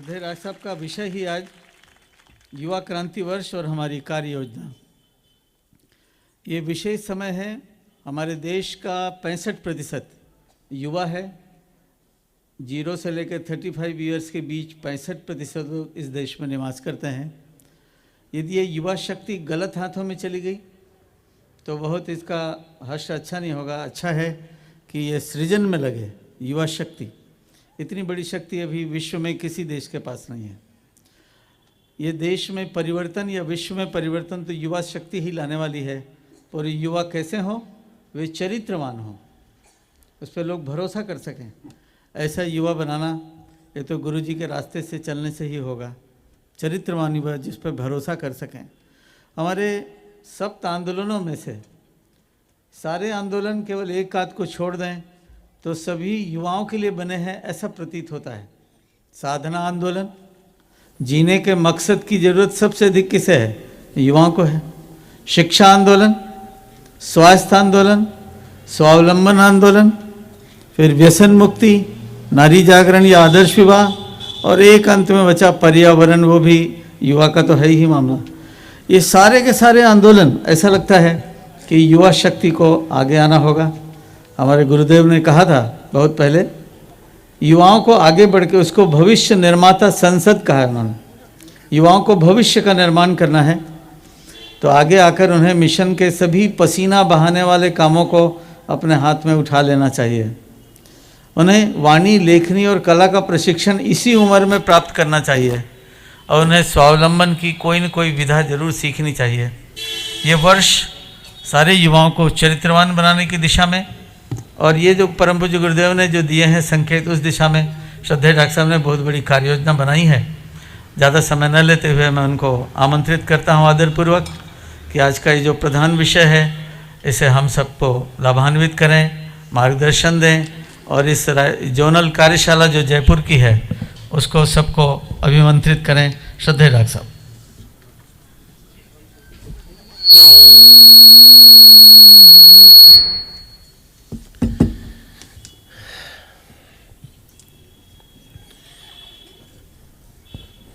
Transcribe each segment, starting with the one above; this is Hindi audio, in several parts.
श्रद्धेय राज साहब का विषय ही आज युवा क्रांति वर्ष और हमारी कार्य योजना। ये विशेष समय है। हमारे देश का 65% युवा है। 0 से लेकर 35 ईयर्स के बीच 65% लोग इस देश में निवास करते हैं। यदि ये युवा शक्ति गलत हाथों में चली गई तो बहुत इसका हर्ष अच्छा नहीं होगा। अच्छा है कि ये सृजन में लगे। युवा शक्ति इतनी बड़ी शक्ति अभी विश्व में किसी देश के पास नहीं है। ये देश में परिवर्तन या विश्व में परिवर्तन तो युवा शक्ति ही लाने वाली है। और युवा कैसे हों? वे चरित्रवान हों, उस पर लोग भरोसा कर सकें। ऐसा युवा बनाना ये तो गुरु जी के रास्ते से चलने से ही होगा। चरित्रवान युवा जिस पर भरोसा कर सकें। हमारे सब आंदोलनों में से सारे आंदोलन केवल एक आध को छोड़ दें तो सभी युवाओं के लिए बने हैं, ऐसा प्रतीत होता है। साधना आंदोलन, जीने के मकसद की ज़रूरत सबसे अधिक किसे है? युवाओं को है। शिक्षा आंदोलन, स्वास्थ्य आंदोलन, स्वावलंबन आंदोलन, फिर व्यसन मुक्ति, नारी जागरण या आदर्श विवाह, और एक अंत में बचा पर्यावरण, वो भी युवा का तो है ही मामला। ये सारे के सारे आंदोलन ऐसा लगता है कि युवा शक्ति को आगे आना होगा। हमारे गुरुदेव ने कहा था बहुत पहले, युवाओं को आगे बढ़ के उसको भविष्य निर्माता संसद कहा है उन्होंने। युवाओं को भविष्य का निर्माण करना है तो आगे आकर उन्हें मिशन के सभी पसीना बहाने वाले कामों को अपने हाथ में उठा लेना चाहिए। उन्हें वाणी, लेखनी और कला का प्रशिक्षण इसी उम्र में प्राप्त करना चाहिए और उन्हें स्वावलंबन की कोई न कोई विधा जरूर सीखनी चाहिए। ये वर्ष सारे युवाओं को चरित्रवान बनाने की दिशा में, और ये जो परम पूज्य गुरुदेव ने जो दिए हैं संकेत, उस दिशा में श्रद्धेय डॉक्टर साहब ने बहुत बड़ी कार्य योजना बनाई है। ज़्यादा समय न लेते हुए मैं उनको आमंत्रित करता हूँ आदरपूर्वक कि आज का ये जो प्रधान विषय है इसे हम सबको लाभान्वित करें, मार्गदर्शन दें, और इस जोनल कार्यशाला जो जयपुर की है उसको सबको अभिमंत्रित करें। श्रद्धेय डॉक्टर साहब।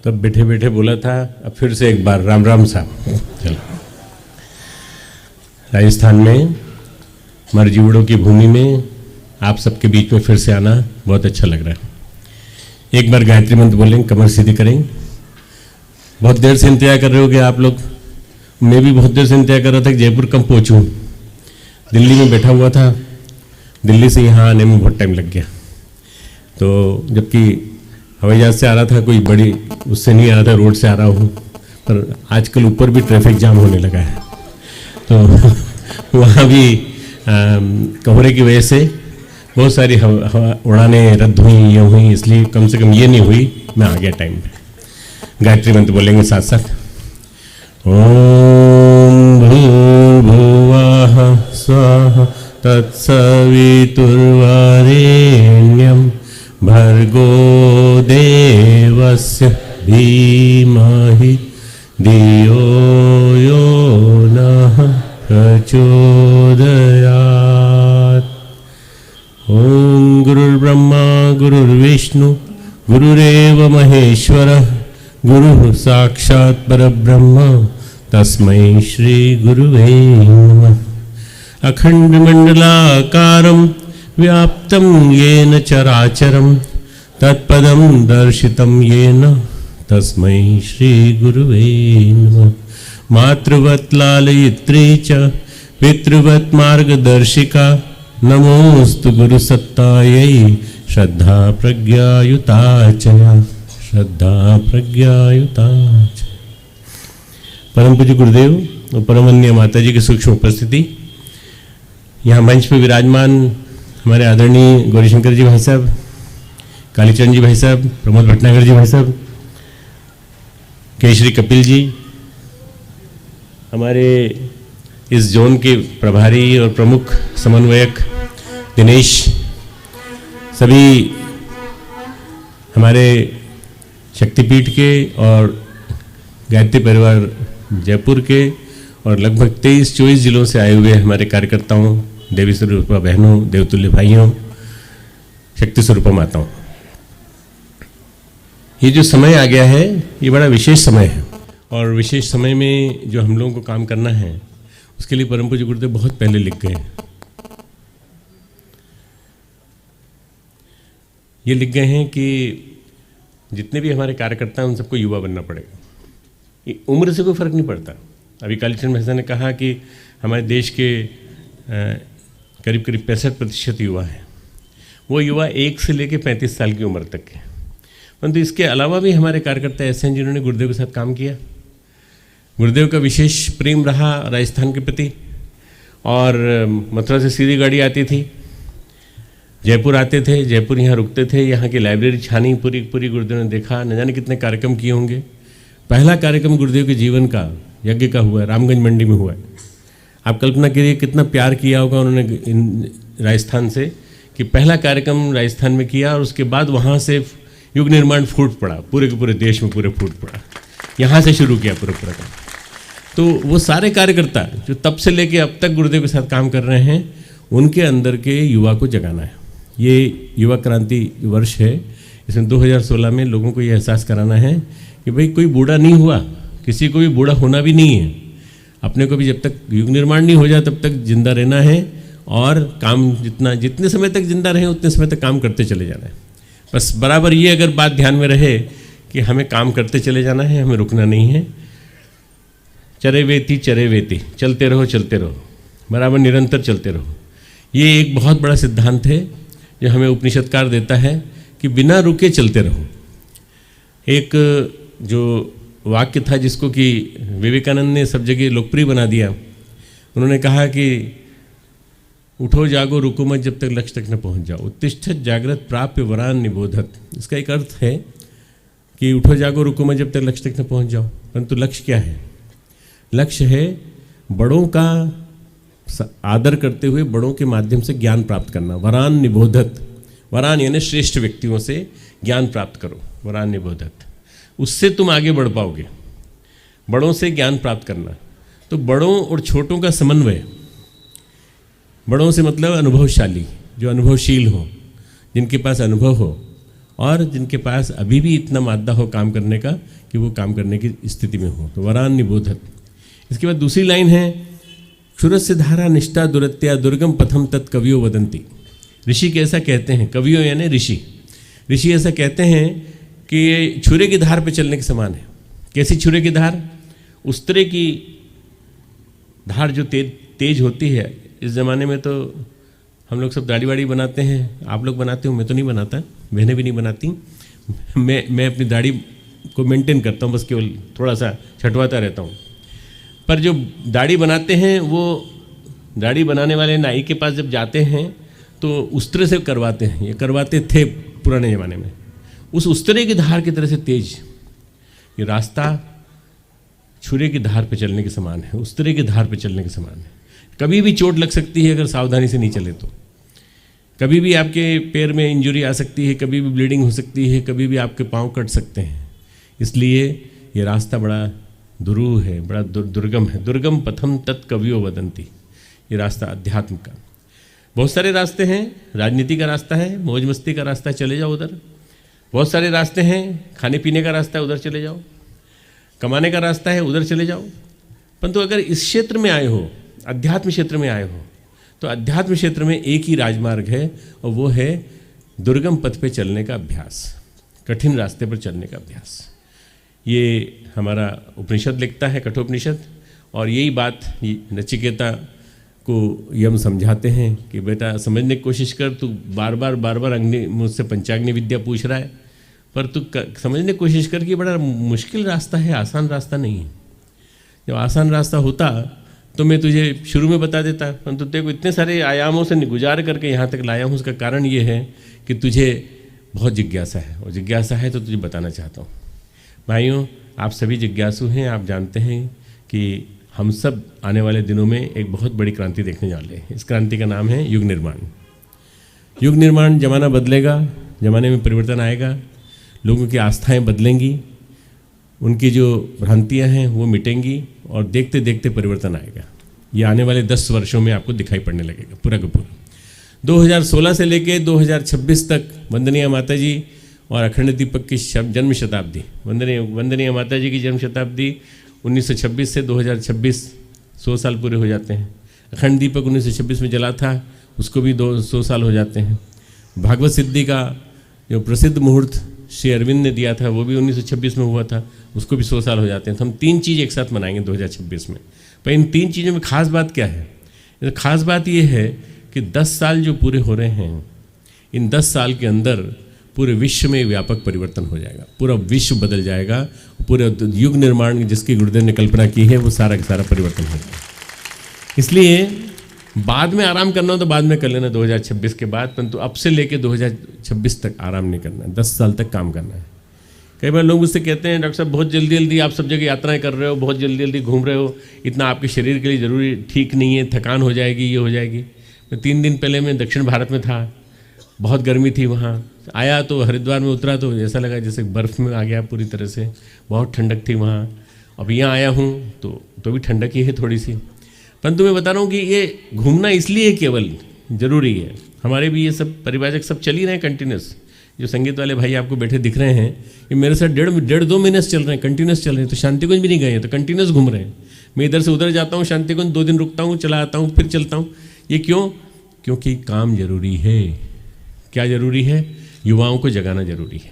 तब बैठे बैठे बोला था, अब फिर से एक बार राम राम साहब। चलो, राजस्थान में मरजीवड़ों की भूमि में आप सबके बीच में फिर से आना बहुत अच्छा लग रहा है। एक बार गायत्री मंत्र बोलेंगे, कमर सीधी करेंगे। बहुत देर से इंतजार कर रहे हो कि आप लोग, मैं भी बहुत देर से इंतजार कर रहा था कि जयपुर कब पहुंचूं। दिल्ली में बैठा हुआ था, दिल्ली से यहाँ आने में बहुत टाइम लग गया। तो जबकि हवाई जहाज से आ रहा था, कोई बड़ी उससे नहीं आ रहा था, रोड से आ रहा हूँ। पर आजकल ऊपर भी ट्रैफिक जाम होने लगा है, तो वहाँ भी कोहरे की वजह से बहुत सारी उड़ानें रद्द हुई, ये हुई, इसलिए कम से कम ये नहीं हुई, मैं आ गया टाइम पे। गायत्री मंत्र बोलेंगे साथ साथ। ओम भूर्भुवः स्वः तत्सवितुर्वरेण्यं भर्गो देवस्य धीमहि धियो यो नः प्रचोदयात्। ओम गुरुर्ब्रह्मा गुरुर्विष्णु गुरुरेव महेश्वरः गुरुः साक्षात् परब्रह्म तस्मै श्री गुरुवे नमः। अखण्डमण्डलाकारं व्याप्तं येन चराचरं तत्पदं दर्शितं येन तस्मै श्री गुरुवे नमः। मातृवत् लालयित्री च पितृवत् मार्गदर्शिका नमोस्तु गुरुसत्तायै श्रद्धा प्रज्ञायुता च श्रद्धा प्रज्ञायुता च। परम पूज्य गुरुदेव और परमवंदनीय माता जी की सूक्ष्म उपस्थिति, यहाँ मंच पर विराजमान हमारे आदरणीय गौरीशंकर जी भाई साहब, कालीचरण जी भाई साहब, प्रमोद भटनागर जी भाई साहब, केशरी कपिल जी, हमारे इस जोन के प्रभारी और प्रमुख समन्वयक दिनेश, सभी हमारे शक्तिपीठ के और गायत्री परिवार जयपुर के और लगभग 23-24 जिलों से आए हुए हमारे कार्यकर्ताओं, देवी स्वरूपा बहनों, देवतुल्य भाइयों, शक्ति स्वरूपा माताओं, ये जो समय आ गया है ये बड़ा विशेष समय है, और विशेष समय में जो हम लोगों को काम करना है उसके लिए परम पूज्य गुरुदेव बहुत पहले लिख गए। ये लिख गए हैं कि जितने भी हमारे कार्यकर्ता हैं उन सबको युवा बनना पड़ेगा। ये उम्र से कोई फर्क नहीं पड़ता। अभी कालीचरण महसा ने कहा कि हमारे देश के करीब करीब 65% युवा हैं। वो युवा 1 से लेकर 35 साल की उम्र तक है। परंतु इसके अलावा भी हमारे कार्यकर्ता ऐसे हैं जिन्होंने गुरुदेव के साथ काम किया। गुरुदेव का विशेष प्रेम रहा राजस्थान के प्रति, और मथुरा से सीधी गाड़ी आती थी, जयपुर आते थे, जयपुर यहाँ रुकते थे, यहाँ की लाइब्रेरी छानी पूरी पूरी गुरुदेव ने देखा। न जाने कितने कार्यक्रम किए होंगे। पहला कार्यक्रम गुरुदेव के जीवन का यज्ञ का हुआ है, रामगंज मंडी में हुआ है। आप कल्पना करिए कितना प्यार किया होगा उन्होंने राजस्थान से, कि पहला कार्यक्रम राजस्थान में किया और उसके बाद वहाँ से युग निर्माण फूट पड़ा, पूरे के पूरे देश में पूरे फूट पड़ा। यहाँ से शुरू किया पूरा पूरा काम। तो वो सारे कार्यकर्ता जो तब से लेके अब तक गुरुदेव के साथ काम कर रहे हैं, उनके अंदर के युवा को जगाना है। ये युवा क्रांति वर्ष है। इसमें 2016 में लोगों को ये एहसास कराना है कि भाई कोई बूढ़ा नहीं हुआ, किसी को भी बूढ़ा होना भी नहीं है। अपने को भी जब तक युग निर्माण नहीं हो जाए तब तक जिंदा रहना है, और काम जितने समय तक जिंदा रहे उतने समय तक काम करते चले जाना है। बस बराबर ये अगर बात ध्यान में रहे कि हमें काम करते चले जाना है, हमें रुकना नहीं है। चरे वेती, चलते रहो, बराबर निरंतर चलते रहो। ये एक बहुत बड़ा सिद्धांत है जो हमें उपनिषदकार देता है कि बिना रुके चलते रहो। एक जो वाक्य था जिसको कि विवेकानंद ने सब जगह लोकप्रिय बना दिया, उन्होंने कहा कि उठो जागो रुको मत जब तक लक्ष्य तक न पहुंच जाओ, उत्तिष्ठत जागृत प्राप्य वरान निबोधत। इसका एक अर्थ है कि उठो जागो रुको मत जब तक लक्ष्य तक न पहुंच जाओ, परंतु लक्ष्य क्या है? लक्ष्य है बड़ों का आदर करते हुए बड़ों के माध्यम से ज्ञान प्राप्त करना। वरान निबोधत, वरान यानी श्रेष्ठ व्यक्तियों से ज्ञान प्राप्त करो, वरान निबोधत। उससे तुम आगे बढ़ पाओगे, बड़ों से ज्ञान प्राप्त करना। तो बड़ों और छोटों का समन्वय, बड़ों से मतलब अनुभवशाली, जो अनुभवशील हो, जिनके पास अनुभव हो और जिनके पास अभी भी इतना मादा हो काम करने का कि वो काम करने की स्थिति में हो, तो वरान निबोधत। इसके बाद दूसरी लाइन है क्षुरस्य धारा निष्ठा दुरत्या दुर्गम पथम तत् कवियो वदंती। ऋषि कैसा कहते हैं, कवियों यानी ऋषि, ऋषि ऐसा कहते हैं कि छुरे की धार पे चलने के समान है। कैसी छुरे की धार? उस तरह की धार जो तेज होती है। इस ज़माने में तो हम लोग सब दाढ़ी वाड़ी बनाते हैं, आप लोग बनाते हो, मैं तो नहीं बनाता, बहनें भी नहीं बनाती। मैं अपनी दाढ़ी को मेंटेन करता हूँ, बस केवल थोड़ा सा छटवाता रहता हूँ। पर जो दाढ़ी बनाते हैं वो दाढ़ी बनाने वाले नाई के पास जब जाते हैं तो उस तरह से करवाते हैं, ये करवाते थे पुराने ज़माने में। उस तरह की धार की तरह से तेज ये रास्ता छुरे की धार पे चलने के समान है, उस तरह की धार पे चलने के समान है। कभी भी चोट लग सकती है अगर सावधानी से नहीं चले तो, कभी भी आपके पैर में इंजरी आ सकती है, कभी भी ब्लीडिंग हो सकती है, कभी भी आपके पाँव कट सकते हैं। इसलिए ये रास्ता बड़ा दुरूह है, बड़ा दुर्गम है। दुर्गम पथम तत् कवियो वदंती। ये रास्ता अध्यात्म का। बहुत सारे रास्ते हैं, राजनीति का रास्ता है, मौज मस्ती का रास्ता, चले जाओ उधर। बहुत सारे रास्ते हैं, खाने पीने का रास्ता है, उधर चले जाओ। कमाने का रास्ता है, उधर चले जाओ। परंतु अगर इस क्षेत्र में आए हो, अध्यात्म क्षेत्र में आए हो, तो अध्यात्म क्षेत्र में एक ही राजमार्ग है, और वो है दुर्गम पथ पे चलने का अभ्यास, कठिन रास्ते पर चलने का अभ्यास। ये हमारा उपनिषद लिखता है, कठोपनिषद, और यही बात नचिकेता को यम समझाते हैं कि बेटा समझने की कोशिश कर, तू बार बार अग्नि मुझसे पंचाग्नि विद्या पूछ रहा है, पर तू समझने की कोशिश कर कि बड़ा मुश्किल रास्ता है, आसान रास्ता नहीं है। जब आसान रास्ता होता तो मैं तुझे शुरू में बता देता, परंतु तेरे को इतने सारे आयामों से गुजार करके यहाँ तक लाया हूँ। उसका कारण ये है कि तुझे बहुत जिज्ञासा है, और जिज्ञासा है तो तुझे बताना चाहता हूँ। भाइयों, आप सभी जिज्ञासु हैं, आप जानते हैं कि हम सब आने वाले दिनों में एक बहुत बड़ी क्रांति देखने वाले हैं। इस क्रांति का नाम है युग निर्माण। युग निर्माण, जमाना बदलेगा, जमाने में परिवर्तन आएगा, लोगों की आस्थाएं बदलेंगी, उनकी जो भ्रांतियां हैं वो मिटेंगी, और देखते देखते परिवर्तन आएगा। ये आने वाले 10 वर्षों में आपको दिखाई पड़ने लगेगा पूरा का पूरा। 2016 से लेके 2026 तक वंदनीय माता जी और अखंड दीपक की जन्म शताब्दी, वंदनीय माता जी की जन्म शताब्दी 1926 से 2026 100 साल पूरे हो जाते हैं। अखंड दीपक 1926 में जला था, उसको भी 200 साल हो जाते हैं। भागवत सिद्धि का जो प्रसिद्ध मुहूर्त श्री अरविंद ने दिया था वो भी 1926 में हुआ था, उसको भी 100 साल हो जाते हैं। तो हम 3 चीज़ एक साथ मनाएंगे 2026 में। पर इन 3 चीज़ों में खास बात क्या है? खास बात ये है कि 10 साल जो पूरे हो रहे हैं, इन 10 साल के अंदर पूरे विश्व में व्यापक परिवर्तन हो जाएगा, पूरा विश्व बदल जाएगा, पूरे युग निर्माण जिसकी गुरुदेव ने कल्पना की है वो सारा का सारा परिवर्तन हो जाएगा। इसलिए बाद में आराम करना हो तो बाद में कर लेना 2026 के बाद, परंतु अब से लेके 2026 तक आराम नहीं करना है, 10 साल तक काम करना है। कई बार लोग मुझसे कहते हैं डॉक्टर साहब बहुत जल्दी जल्दी आप सब जगह यात्राएं कर रहे हो, बहुत जल्दी जल्दी घूम रहे हो, इतना आपके शरीर के लिए ज़रूरी ठीक नहीं है, थकान हो जाएगी, ये हो जाएगी। मैं 3 दिन पहले मैं दक्षिण भारत में था, बहुत गर्मी थी वहाँ, आया तो हरिद्वार में उतरा तो ऐसा लगा जैसे बर्फ़ में आ गया पूरी तरह से, बहुत ठंडक थी वहाँ। अब यहाँ आया हूँ तो भी ठंडक ही है थोड़ी सी, परंतु मैं बता रहा हूँ कि ये घूमना इसलिए केवल ज़रूरी है। हमारे भी ये सब परिवारक सब चल ही रहे हैं कंटिन्यूस, जो संगीत वाले भाई आपको बैठे दिख रहे हैं ये मेरे साथ 1.5-2 महीने से चल रहे हैं, कंटिन्यूस चल रहे हैं। तो शांतिकुंज भी नहीं गए हैं तो कंटिन्यूस घूम रहे हैं। मैं इधर से उधर जाता हूँ, शांतिकुंज 2 दिन रुकता हूँ, चला आता हूँ, फिर चलता हूँ। ये क्यों? क्योंकि काम जरूरी है। क्या जरूरी है? युवाओं को जगाना जरूरी है,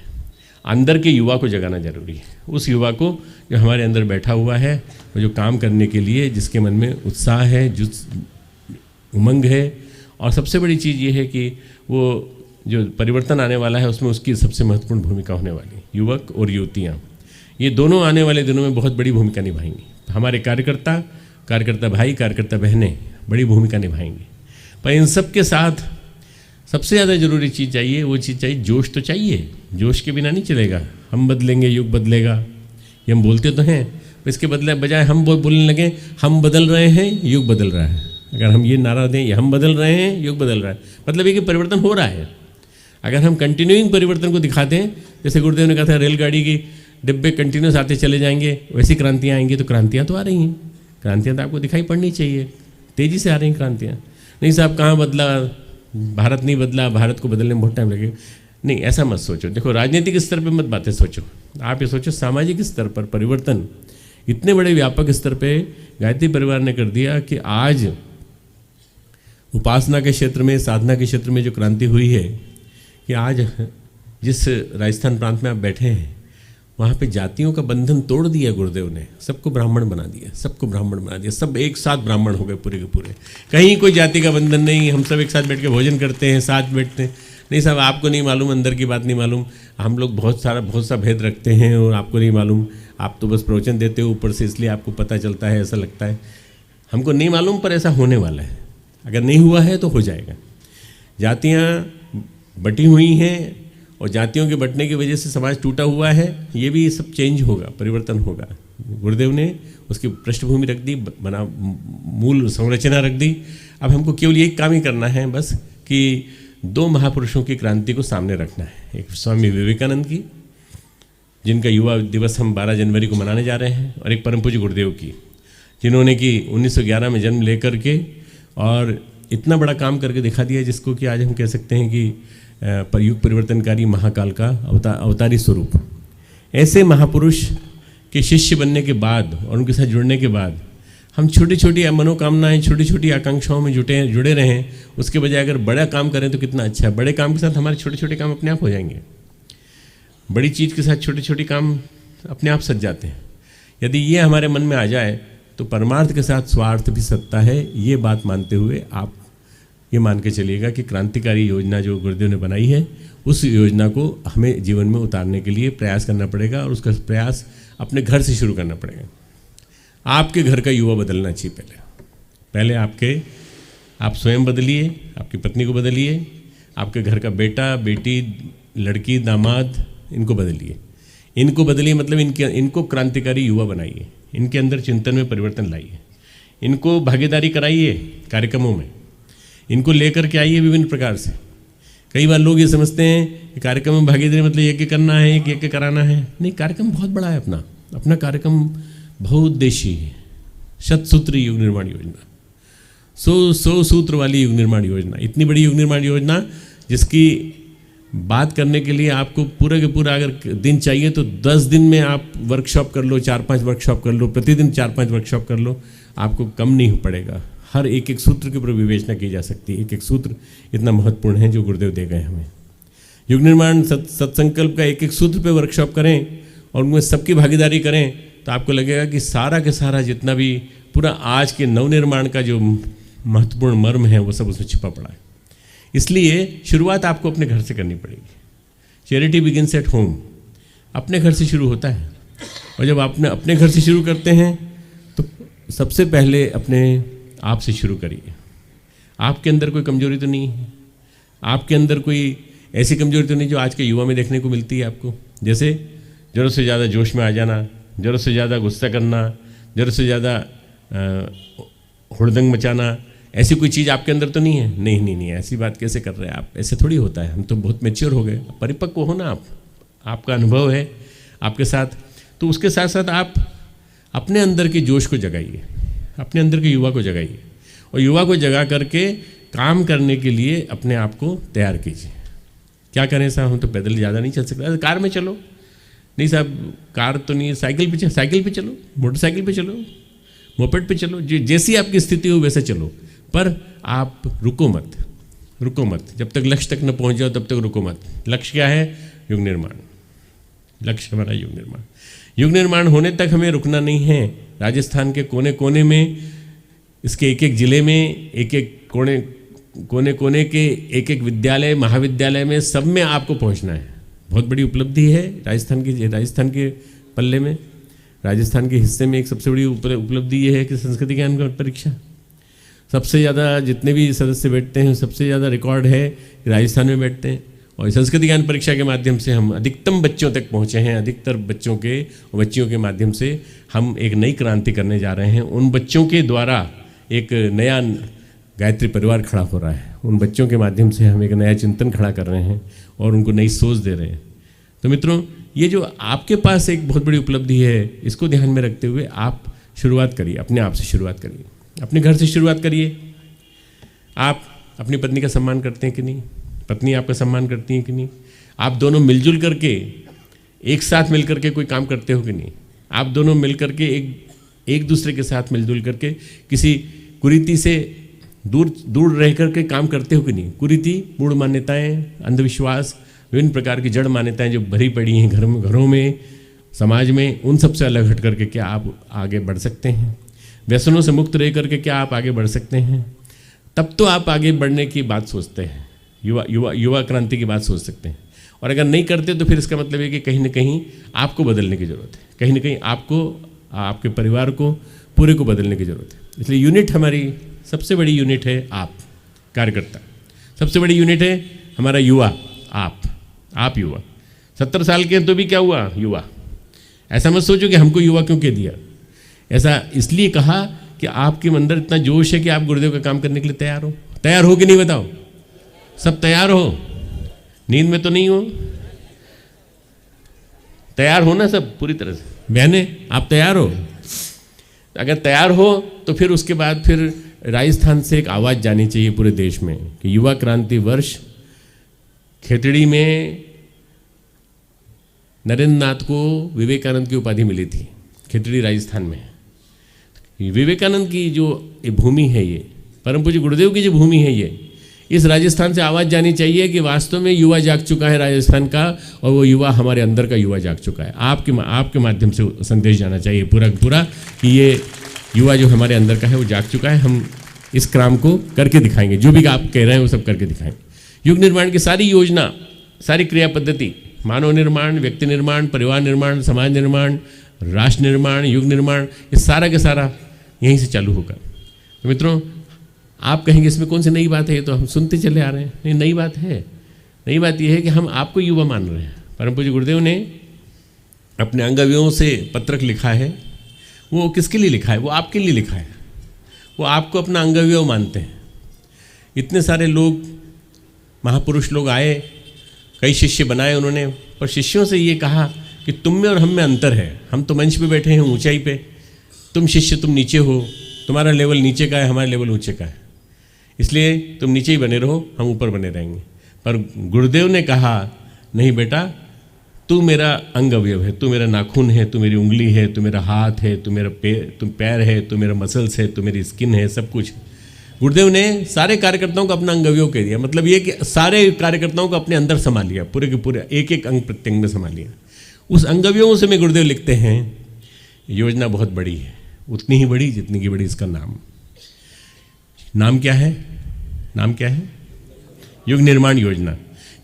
अंदर के युवा को जगाना जरूरी है। उस युवा को जो हमारे अंदर बैठा हुआ है, वो जो काम करने के लिए जिसके मन में उत्साह है, जो उमंग है, और सबसे बड़ी चीज़ ये है कि वो जो परिवर्तन आने वाला है उसमें उसकी सबसे महत्वपूर्ण भूमिका होने वाली। युवक और युवतियाँ ये दोनों आने वाले दिनों में बहुत बड़ी भूमिका निभाएंगी। हमारे कार्यकर्ता भाई, कार्यकर्ता बहनें बड़ी भूमिका निभाएंगे। पर इन सब के साथ सबसे ज़्यादा जरूरी चीज़ चाहिए, वो चीज़ चाहिए जोश। तो चाहिए, जोश के बिना नहीं चलेगा। हम बदलेंगे युग बदलेगा, ये हम बोलते तो हैं, इसके बजाय हम बोलने लगे हम बदल रहे हैं युग बदल रहा है। अगर हम ये नारा दें, ये हम बदल रहे हैं युग बदल रहा है, मतलब ये कि परिवर्तन हो रहा है। अगर हम कंटिन्यूइंग परिवर्तन को दिखाते हैं, जैसे गुरुदेव ने कहा था रेलगाड़ी की डिब्बे कंटिन्यूस आते चले जाएंगे, वैसी क्रांतियाँ आएंगी। तो क्रांतियाँ तो आ रही हैं, क्रांतियाँ तो आपको दिखाई पड़नी चाहिए, तेज़ी से आ रही हैं क्रांतियाँ। नहीं साहब कहाँ बदला, भारत नहीं बदला, भारत को बदलने में बहुत टाइम लगेगा। नहीं, ऐसा मत सोचो। देखो राजनीतिक स्तर पर मत बातें सोचो, आप ये सोचो सामाजिक स्तर पर परिवर्तन इतने बड़े व्यापक स्तर पे गायत्री परिवार ने कर दिया कि आज उपासना के क्षेत्र में, साधना के क्षेत्र में जो क्रांति हुई है कि आज जिस राजस्थान प्रांत में आप बैठे हैं वहाँ पे जातियों का बंधन तोड़ दिया गुरुदेव ने, सबको ब्राह्मण बना दिया, सबको ब्राह्मण बना दिया, सब एक साथ ब्राह्मण हो गए पूरे के पूरे। कहीं कोई जाति का बंधन नहीं, हम सब एक साथ बैठ के भोजन करते हैं, साथ बैठते हैं। नहीं साहब आपको नहीं मालूम, अंदर की बात नहीं मालूम, हम लोग बहुत सा भेद रखते हैं और आपको नहीं मालूम, आप तो बस प्रवचन देते हो ऊपर से, इसलिए आपको पता चलता है, ऐसा लगता है। हमको नहीं मालूम, पर ऐसा होने वाला है। अगर नहीं हुआ है तो हो जाएगा। जातियाँ बटी हुई हैं और जातियों के बंटने की वजह से समाज टूटा हुआ है, ये भी सब चेंज होगा, परिवर्तन होगा। गुरुदेव ने उसकी पृष्ठभूमि रख दी, बना मूल संरचना रख दी। अब हमको केवल एक काम ही करना है बस कि 2 महापुरुषों की क्रांति को सामने रखना है। एक स्वामी विवेकानंद की, जिनका युवा दिवस हम 12 जनवरी को मनाने जा रहे हैं, और एक परम पूज्य गुरुदेव की, जिन्होंने कि 1911 में जन्म लेकर के और इतना बड़ा काम करके दिखा दिया, जिसको कि आज हम कह सकते हैं कि युग परिवर्तनकारी महाकाल का अवतारी स्वरूप। ऐसे महापुरुष के शिष्य बनने के बाद और उनके साथ जुड़ने के बाद हम छोटी छोटी मनोकामनाएं, छोटी छोटी आकांक्षाओं में जुड़े रहें, उसके बजाय अगर बड़ा काम करें तो कितना अच्छा है। बड़े काम के साथ हमारे छोटे छोटे काम अपने आप हो जाएंगे, बड़ी चीज़ के साथ छोटे छोटे काम अपने आप सज जाते हैं। यदि ये हमारे मन में आ जाए तो परमार्थ के साथ स्वार्थ भी सत्ता है। ये बात मानते हुए आप ये मान के चलिएगा कि क्रांतिकारी योजना जो गुरुदेव ने बनाई है, उस योजना को हमें जीवन में उतारने के लिए प्रयास करना पड़ेगा, और उसका प्रयास अपने घर से शुरू करना पड़ेगा। आपके घर का युवा बदलना चाहिए। पहले आप स्वयं बदलिए, आपकी पत्नी को बदलिए, आपके घर का बेटा बेटी, लड़की दामाद, इनको बदलिए। मतलब इनको क्रांतिकारी युवा बनाइए, इनके अंदर चिंतन में परिवर्तन लाइए, इनको भागीदारी कराइए कार्यक्रमों में, इनको लेकर के आइए विभिन्न प्रकार से। कई बार लोग ये समझते हैं कि कार्यक्रम में भागीदारी मतलब यज्ञ करना है, यज्ञ कराना है। नहीं, कार्यक्रम बहुत बड़ा है, अपना कार्यक्रम बहुउद्देशीय है। 100 सूत्री युग निर्माण योजना, 100 सूत्र वाली युग निर्माण योजना, इतनी बड़ी युग निर्माण योजना जिसकी बात करने के लिए आपको पूरा के पूरा अगर दिन चाहिए तो 10 दिन में आप वर्कशॉप कर लो, 4-5 वर्कशॉप कर लो, प्रतिदिन 4-5 वर्कशॉप कर लो, आपको कम नहीं पड़ेगा। हर एक एक सूत्र के ऊपर विवेचना की जा सकती है। एक एक सूत्र इतना महत्वपूर्ण है जो गुरुदेव दे गए हमें। युग निर्माण सत्संकल्प का एक एक सूत्र पे वर्कशॉप करें और उनमें सबकी भागीदारी करें तो आपको लगेगा कि सारा के सारा जितना भी पूरा आज के नवनिर्माण का जो महत्वपूर्ण मर्म है वो सब उसमें छिपा पड़ा है। इसलिए शुरुआत आपको अपने घर से करनी पड़ेगी। चैरिटी बिगिंस एट होम, अपने घर से शुरू होता है। और जब आपने अपने घर से शुरू करते हैं तो सबसे पहले अपने आप से शुरू करिए। आपके अंदर कोई कमजोरी तो नहीं है, आपके अंदर कोई ऐसी कमजोरी तो नहीं जो आज के युवा में देखने को मिलती है आपको, जैसे ज़रूरत से ज़्यादा जोश में आ जाना, ज़रूरत से ज़्यादा गुस्सा करना, ज़रूरत से ज़्यादा हुड़दंग मचाना। ऐसी कोई चीज़ आपके अंदर तो नहीं है? नहीं, ऐसी बात कैसे कर रहे हैं आप? ऐसे थोड़ी होता है, हम तो बहुत मैच्योर हो गए, परिपक्व हो ना आप, आपका अनुभव है आपके साथ। तो उसके साथ साथ आप अपने अंदर के जोश को जगाइए, अपने अंदर के युवा को जगाइए और युवा को जगा करके काम करने के लिए अपने आप को तैयार कीजिए। क्या करें साहब, हम तो पैदल ज़्यादा नहीं चल सकते, कार में चलो। नहीं साहब, कार तो नहीं, साइकिल पे चलो, मोटरसाइकिल पे चलो, मोपेड पे चलो, जैसी आपकी स्थिति हो वैसे चलो, पर आप रुको मत। जब तक लक्ष्य तक न पहुंच जाओ तब तक रुको मत। लक्ष्य क्या है? युग निर्माण। लक्ष्य हमारा युग निर्माण। युग निर्माण होने तक हमें रुकना नहीं है। राजस्थान के कोने कोने में, इसके एक एक जिले में, एक एक कोने के एक एक विद्यालय महाविद्यालय में, सब में आपको पहुंचना है। बहुत बड़ी उपलब्धि है राजस्थान के पल्ले में, राजस्थान के हिस्से में एक सबसे बड़ी उपलब्धि ये है कि संस्कृति ज्ञान परीक्षा सबसे ज़्यादा, जितने भी सदस्य बैठते हैं सबसे ज़्यादा रिकॉर्ड है राजस्थान में बैठते हैं। और संस्कृति ज्ञान परीक्षा के माध्यम से हम अधिकतम बच्चों तक पहुँचे हैं। अधिकतर बच्चों के और बच्चियों के माध्यम से हम एक नई क्रांति करने जा रहे हैं। उन बच्चों के द्वारा एक नया गायत्री परिवार खड़ा हो रहा है। उन बच्चों के माध्यम से हम एक नया चिंतन खड़ा कर रहे हैं और उनको नई सोच दे रहे हैं। तो मित्रों, ये जो आपके पास एक बहुत बड़ी उपलब्धि है, इसको ध्यान में रखते हुए आप शुरुआत करिए, अपने आप से शुरुआत करिए, अपने घर से शुरुआत करिए। आप अपनी पत्नी का सम्मान करते हैं कि नहीं? पत्नी आपका सम्मान करती है कि नहीं? आप दोनों मिलजुल करके, एक साथ मिल करके कोई काम करते हो कि नहीं? आप दोनों मिल करके एक दूसरे के साथ मिलजुल करके किसी कुरीति से दूर रह करके काम करते हो कि नहीं? कुरीति, मूढ़ मान्यताएं, अंधविश्वास, विभिन्न प्रकार की जड़ मान्यताएं जो भरी पड़ी हैं घरों में, समाज में, उन सबसे अलग हट करके क्या आप आगे बढ़ सकते हैं? व्यसनों से मुक्त रह करके क्या आप आगे बढ़ सकते हैं? तब तो आप आगे बढ़ने की बात सोचते हैं, युवा क्रांति की बात सोच सकते हैं। और अगर नहीं करते तो फिर इसका मतलब है कि कहीं ना कहीं आपको बदलने की ज़रूरत है, कहीं ना कहीं आपको, आपके परिवार को, पूरे को बदलने की ज़रूरत है। इसलिए यूनिट, हमारी सबसे बड़ी यूनिट है आप कार्यकर्ता, सबसे बड़ी यूनिट है हमारा युवा, आप युवा। 70 साल के तो भी क्या हुआ? युवा। ऐसा मत सोचो कि हमको युवा क्यों कह दिया। ऐसा इसलिए कहा कि आपके अंदर इतना जोश है कि आप गुरुदेव का काम करने के लिए तैयार हो। तैयार हो कि नहीं बताओ? सब तैयार हो? नींद में तो नहीं हो? तैयार हो ना सब पूरी तरह से? बहने, आप तैयार हो? अगर तैयार हो तो फिर उसके बाद फिर राजस्थान से एक आवाज़ जानी चाहिए पूरे देश में कि युवा क्रांति वर्ष खेतड़ी में नरेंद्र नाथ को विवेकानंद की उपाधि मिली थी, खेतड़ी राजस्थान में। विवेकानंद की जो ये भूमि है, ये परम पूज्य गुरुदेव की जो भूमि है, ये इस राजस्थान से आवाज़ जानी चाहिए कि वास्तव में युवा जाग चुका है राजस्थान का, और वो युवा हमारे अंदर का युवा जाग चुका है। आपके माध्यम से संदेश जाना चाहिए पूरा कि ये युवा जो हमारे अंदर का है वो जाग चुका है। हम इस काम को करके दिखाएंगे, जो भी आप कह रहे हैं वो सब करके दिखाएंगे। युग निर्माण की सारी योजना, सारी क्रिया पद्धति, मानव निर्माण, व्यक्ति निर्माण, परिवार निर्माण, समाज निर्माण, राष्ट्र निर्माण, युग निर्माण, ये सारा का सारा यहीं से चालू होगा। तो मित्रों, आप कहेंगे इसमें कौन सी नई बात है? ये तो हम सुनते चले आ रहे हैं। नहीं, नई बात है। नई बात यह है कि हम आपको युवा मान रहे हैं। परम पूज्य गुरुदेव ने अपने अंगअवयवों से पत्रक लिखा है। वो किसके लिए लिखा है? वो आपके लिए लिखा है। वो आपको अपना अंगअवयव मानते हैं। इतने सारे लोग, महापुरुष लोग आए, कई शिष्य बनाए उन्होंने, पर शिष्यों से ये कहा कि तुम में और हम में अंतर है। हम तो मंच पे बैठे हैं ऊंचाई पे, तुम शिष्य तुम नीचे हो, तुम्हारा लेवल नीचे का है, हमारा लेवल ऊंचे का है, इसलिए तुम नीचे ही बने रहो, हम ऊपर बने रहेंगे। पर गुरुदेव ने कहा नहीं बेटा, तू मेरा अंग अवयव है, तू मेरा नाखून है, तू मेरी उंगली है, तू मेरा हाथ है, तू मेरा पैर है, तू मेरा मसल्स है, तू मेरी स्किन है, सब कुछ। गुरुदेव ने सारे कार्यकर्ताओं को अपना अंग अवयव कह दिया, मतलब ये कि सारे कार्यकर्ताओं को अपने अंदर संभाल लिया, पूरे के पूरे एक एक अंग प्रत्यंग में संभाल लिया। उस अंग अवयवों से में गुरुदेव लिखते हैं योजना बहुत बड़ी है, उतनी ही बड़ी जितनी की बड़ी इसका नाम क्या है? नाम क्या है? युग निर्माण योजना।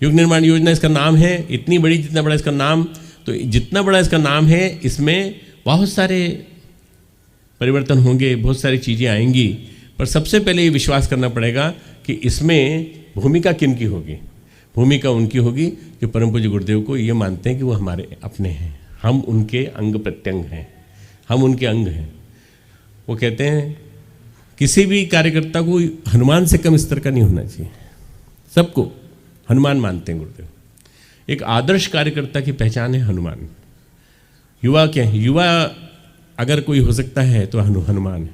युग निर्माण योजना इसका नाम है, इतनी बड़ी जितना बड़ा इसका नाम। तो जितना बड़ा इसका नाम है, इसमें बहुत सारे परिवर्तन होंगे, बहुत सारी चीज़ें आएंगी, पर सबसे पहले ये विश्वास करना पड़ेगा कि इसमें भूमिका किन की होगी। भूमिका उनकी होगी कि परम पूज्य गुरुदेव को ये मानते हैं कि वो हमारे अपने हैं, हम उनके अंग प्रत्यंग हैं, हम उनके अंग हैं। वो कहते हैं किसी भी कार्यकर्ता को हनुमान से कम स्तर का नहीं होना चाहिए, सबको हनुमान मानते हैं गुरुदेव। एक आदर्श कार्यकर्ता की पहचान है हनुमान। युवा क्या है? युवा अगर कोई हो सकता है तो हनुमान है।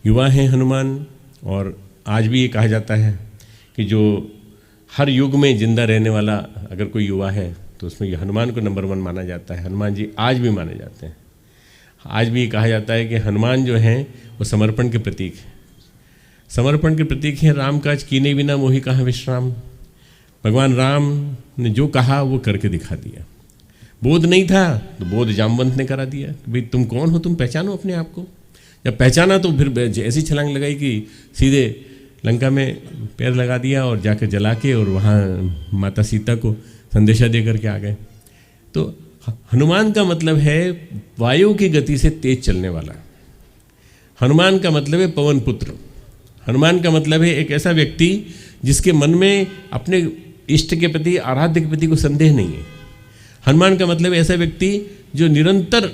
युवा हैं हनुमान। और आज भी ये कहा जाता है कि जो हर युग में जिंदा रहने वाला अगर कोई युवा है तो उसमें ये हनुमान को नंबर 1 माना जाता है। हनुमान जी आज भी माने जाते हैं। आज भी कहा जाता है कि हनुमान जो हैं वो समर्पण के प्रतीक हैं। समर्पण के प्रतीक हैं। राम काज कीने बिना मोहि कहाँ विश्राम। भगवान राम ने जो कहा वो करके दिखा दिया। बोध नहीं था तो बोध जामवंत ने करा दिया। भाई तुम कौन हो, तुम पहचानो अपने आप को। जब पहचाना तो फिर ऐसी छलांग लगाई कि सीधे लंका में पैर लगा दिया और जाकर जला के और वहाँ माता सीता को संदेशा दे करके आ गए। तो हनुमान का मतलब है वायु की गति से तेज चलने वाला। हनुमान का मतलब है पवन पुत्र। हनुमान का मतलब है एक ऐसा व्यक्ति जिसके मन में अपने इष्ट के प्रति, आराध्य के प्रति कोई संदेह नहीं है। हनुमान का मतलब ऐसा व्यक्ति जो निरंतर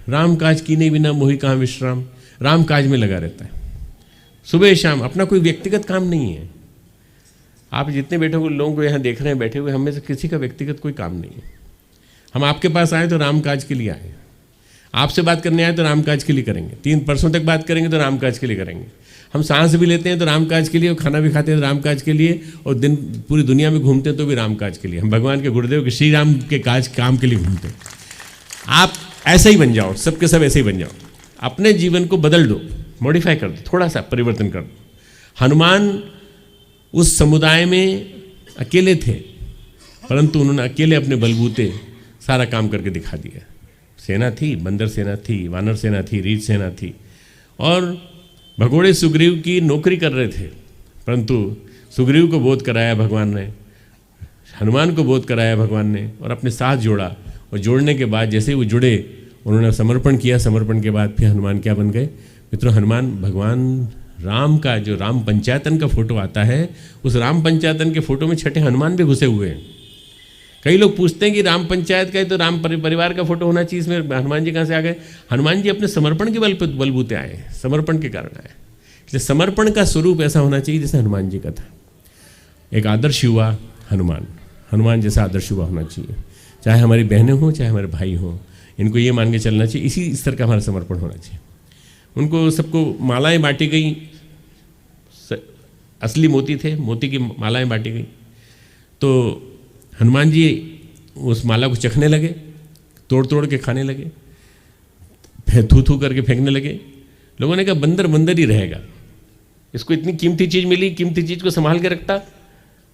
राम काज कीने बिना मोहि कहाँ विश्राम, राम काज में लगा रहता है। सुबह शाम अपना कोई व्यक्तिगत काम नहीं है। आप जितने बैठे हुए लोगों को यहाँ देख रहे हैं बैठे हुए, हमें से किसी का व्यक्तिगत कोई काम नहीं है। हम आपके पास आए तो राम काज के लिए आए, आपसे बात करने आए तो राम काज के लिए करेंगे, 3 परसों तक बात करेंगे तो राम काज के लिए करेंगे। हम सांस भी लेते हैं तो राम काज के लिए, और खाना भी खाते हैं तो राम काज के लिए, और दिन पूरी दुनिया में घूमते हैं तो भी राम काज के लिए। हम भगवान के गुरुदेव के श्री राम के काम के लिए घूमते हैं। आप ऐसे ही बन जाओ, सबके सब ऐसे ही बन जाओ। अपने जीवन को बदल दो, मॉडिफाई कर दो, थोड़ा सा परिवर्तन कर दो। हनुमान उस समुदाय में अकेले थे, परंतु उन्होंने अकेले अपने बलबूते सारा काम करके दिखा दिया। सेना थी, बंदर सेना थी, वानर सेना थी, रीछ सेना थी, और भगोड़े सुग्रीव की नौकरी कर रहे थे, परंतु सुग्रीव को बोध कराया भगवान ने, हनुमान को बोध कराया भगवान ने, और अपने साथ जोड़ा। और जोड़ने के बाद जैसे ही वो जुड़े, उन्होंने समर्पण किया। समर्पण के बाद फिर हनुमान क्या बन गए मित्रों? हनुमान भगवान राम का जो राम पंचायतन का फोटो आता है, उस राम पंचायतन के फोटो में छठे हनुमान भी घुसे हुए हैं। कई लोग पूछते हैं कि राम पंचायत का है तो राम परिवार का फोटो होना चाहिए, इसमें हनुमान जी कहाँ से आ गए? हनुमान जी अपने समर्पण के बलबूते आए, समर्पण के कारण आए। इसलिए समर्पण का स्वरूप ऐसा होना चाहिए जैसे हनुमान जी का था। एक आदर्श युवा हनुमान जैसा आदर्श युवा होना चाहिए। चाहे हमारी बहनें हों, चाहे हमारे भाई हों, इनको ये मान के चलना चाहिए, इसी स्तर का हमारा समर्पण होना चाहिए। उनको सबको मालाएं बांटी गई, असली मोती थे, मोती की मालाएं बांटी गई। तो हनुमान जी उस माला को चखने लगे, तोड़ तोड़ के खाने लगे, थू थू करके फेंकने लगे। लोगों ने कहा बंदर बंदर ही रहेगा, इसको इतनी कीमती चीज़ मिली, कीमती चीज़ को संभाल के रखता।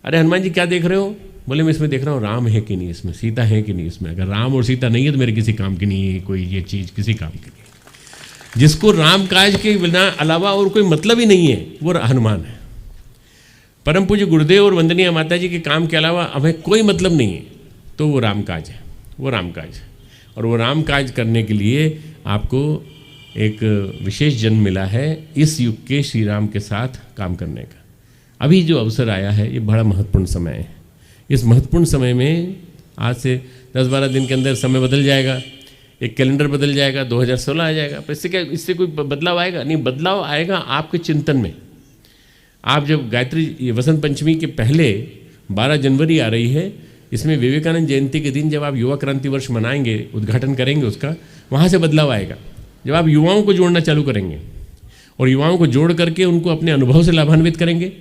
अरे हनुमान जी क्या देख रहे हो? बोले मैं इसमें देख रहा हूँ राम है कि नहीं, इसमें सीता है कि नहीं। इसमें अगर राम और सीता नहीं है तो मेरे किसी काम की नहीं है कोई ये चीज़, किसी काम की नहीं। जिसको राम काज के बिना अलावा और कोई मतलब ही नहीं है वो हनुमान है। परम पूज्य गुरुदेव और वंदनीय माता जी के काम के अलावा हमें कोई मतलब नहीं है, तो वो राम काज है, वो राम काज है। और वो राम काज करने के लिए आपको एक विशेष जन्म मिला है इस युग के श्री राम के साथ काम करने का। अभी जो अवसर आया है ये बड़ा महत्वपूर्ण समय है। इस महत्वपूर्ण समय में आज से 10-12 दिन के अंदर समय बदल जाएगा, एक कैलेंडर बदल जाएगा, 2016 आ जाएगा। पर इससे कोई बदलाव आएगा नहीं। बदलाव आएगा आपके चिंतन में। आप जब गायत्री वसंत पंचमी के पहले 12 जनवरी आ रही है, इसमें विवेकानंद जयंती के दिन जब आप युवा क्रांति वर्ष मनाएंगे, उद्घाटन करेंगे उसका, वहाँ से बदलाव आएगा। जब आप युवाओं को जोड़ना चालू करेंगे और युवाओं को जोड़ करके उनको अपने अनुभव से लाभान्वित करेंगे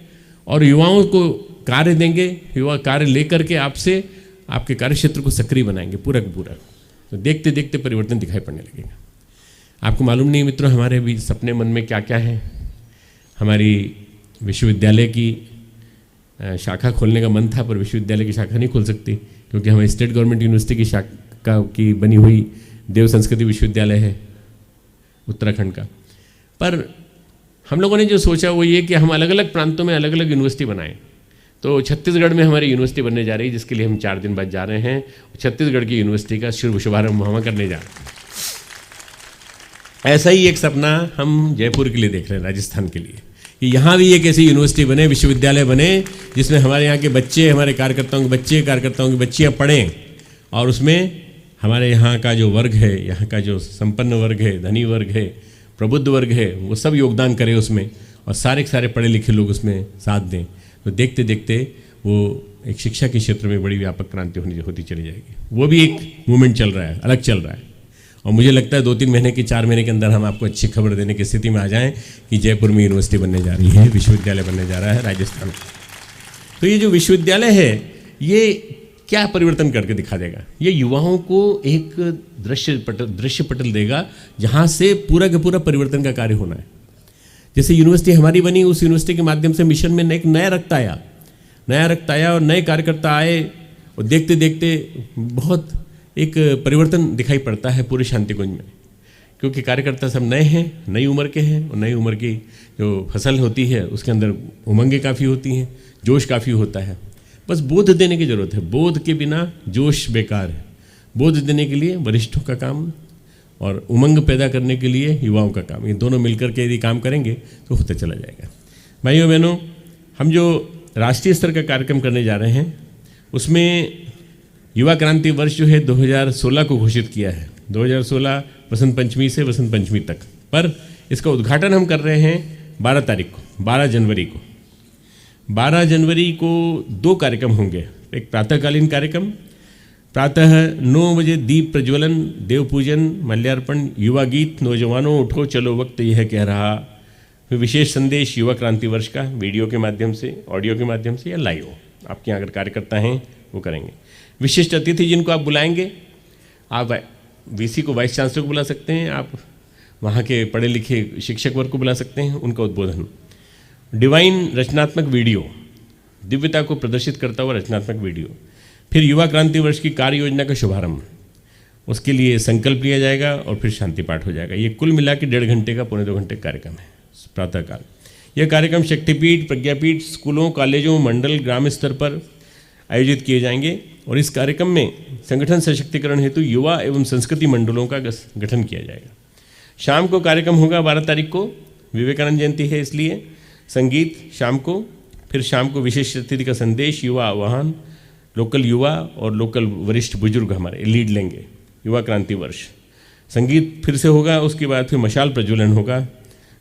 और युवाओं को कार्य देंगे, युवा कार्य लेकर के आपसे आपके कार्य क्षेत्र को सक्रिय बनाएंगे पूरा का पूरा। तो देखते देखते परिवर्तन दिखाई पड़ने लगेगा। आपको मालूम नहीं मित्रों, हमारे भी सपने मन में क्या क्या है। हमारी विश्वविद्यालय की शाखा खोलने का मन था, पर विश्वविद्यालय की शाखा नहीं खोल सकती क्योंकि हमारी स्टेट गवर्नमेंट यूनिवर्सिटी की शाखा की बनी हुई देव संस्कृति विश्वविद्यालय है उत्तराखंड का। पर हम लोगों ने जो सोचा वो ये कि हम अलग अलग प्रांतों में अलग अलग यूनिवर्सिटी बनाएं। तो छत्तीसगढ़ में हमारी यूनिवर्सिटी बनने जा रही है, जिसके लिए हम 4 दिन बाद जा रहे हैं। छत्तीसगढ़ की यूनिवर्सिटी का शुभारंभ हम करने जा रहे हैं। ऐसा ही एक सपना हम जयपुर के लिए देख रहे हैं, राजस्थान के लिए, कि यहाँ भी एक ऐसी यूनिवर्सिटी बने, विश्वविद्यालय बने, जिसमें हमारे यहाँ के बच्चे, हमारे कार्यकर्ताओं के बच्चे, कार्यकर्ताओं की बच्चियाँ पढ़ें और उसमें हमारे यहाँ का जो वर्ग है, यहाँ का जो संपन्न वर्ग है, धनी वर्ग है, प्रबुद्ध वर्ग है, वो सब योगदान करें उसमें और सारे के सारे पढ़े लिखे लोग उसमें साथ दें। तो देखते देखते वो एक शिक्षा के क्षेत्र में बड़ी व्यापक क्रांति होती चली जाएगी। वो भी एक मूवमेंट चल रहा है, अलग चल रहा है। और मुझे लगता है 2-3 महीने के 4 महीने के अंदर हम आपको अच्छी खबर देने की स्थिति में आ जाएं कि जयपुर में यूनिवर्सिटी बनने जा रही है, विश्वविद्यालय बनने जा रहा है राजस्थान में। तो ये जो विश्वविद्यालय है ये क्या परिवर्तन करके दिखा देगा? ये युवाओं को एक दृश्य पटल देगा जहाँ से पूरा का पूरा परिवर्तन का कार्य होना है। जैसे यूनिवर्सिटी हमारी बनी, उस यूनिवर्सिटी के माध्यम से मिशन में एक नया रक्त आया और नए कार्यकर्ता आए और देखते देखते बहुत एक परिवर्तन दिखाई पड़ता है पूरे शांतिकुंज में, क्योंकि कार्यकर्ता सब नए हैं, नई उम्र के हैं और नई उम्र की जो फसल होती है उसके अंदर उमंगें काफ़ी होती हैं, जोश काफ़ी होता है। बस बोध देने की ज़रूरत है। बोध के बिना जोश बेकार है। बोध देने के लिए वरिष्ठों का काम और उमंग पैदा करने के लिए युवाओं का काम, ये दोनों मिलकर के यदि काम करेंगे तो होते चला जाएगा। भाइयों बहनों, हम जो राष्ट्रीय स्तर का कार्यक्रम करने जा रहे हैं उसमें युवा क्रांति वर्ष जो है 2016 को घोषित किया है। 2016 वसंत पंचमी से वसंत पंचमी तक, पर इसका उद्घाटन हम कर रहे हैं 12 तारीख को, 12 जनवरी को। 12 जनवरी को 2 कार्यक्रम होंगे। एक प्रातःकालीन कार्यक्रम, प्रातः 9 बजे दीप प्रज्वलन, देव पूजन, माल्यार्पण, युवा गीत, नौजवानों उठो चलो वक्त यह कह रहा, फिर विशेष संदेश युवा क्रांति वर्ष का वीडियो के माध्यम से, ऑडियो के माध्यम से या लाइव, आपके यहाँ अगर कार्यकर्ता हैं वो करेंगे। विशिष्ट अतिथि जिनको आप बुलाएंगे, आप वीसी को, वाइस चांसलर को बुला सकते हैं, आप वहाँ के पढ़े लिखे शिक्षक वर्ग को बुला सकते हैं, उनका उद्बोधन। डिवाइन रचनात्मक वीडियो, दिव्यता को प्रदर्शित करता हुआ रचनात्मक वीडियो। फिर युवा क्रांति वर्ष की कार्य योजना का शुभारंभ, उसके लिए संकल्प लिया जाएगा और फिर शांति पाठ हो जाएगा। ये कुल मिला के 1.5 घंटे का, 1.25 घंटे का कार्यक्रम है प्रातःकाल। यह कार्यक्रम शक्तिपीठ, प्रज्ञापीठ, स्कूलों, कॉलेजों, मंडल, ग्राम स्तर पर आयोजित किए जाएंगे और इस कार्यक्रम में संगठन सशक्तिकरण हेतु युवा एवं संस्कृति मंडलों का गठन किया जाएगा। शाम को कार्यक्रम होगा 12 तारीख को, विवेकानंद जयंती है इसलिए संगीत शाम को, फिर शाम को विशेष अतिथि का संदेश, युवा आह्वान, लोकल युवा और लोकल वरिष्ठ बुजुर्ग हमारे लीड लेंगे। युवा क्रांति वर्ष संगीत फिर से होगा, उसके बाद फिर मशाल प्रज्वलन होगा,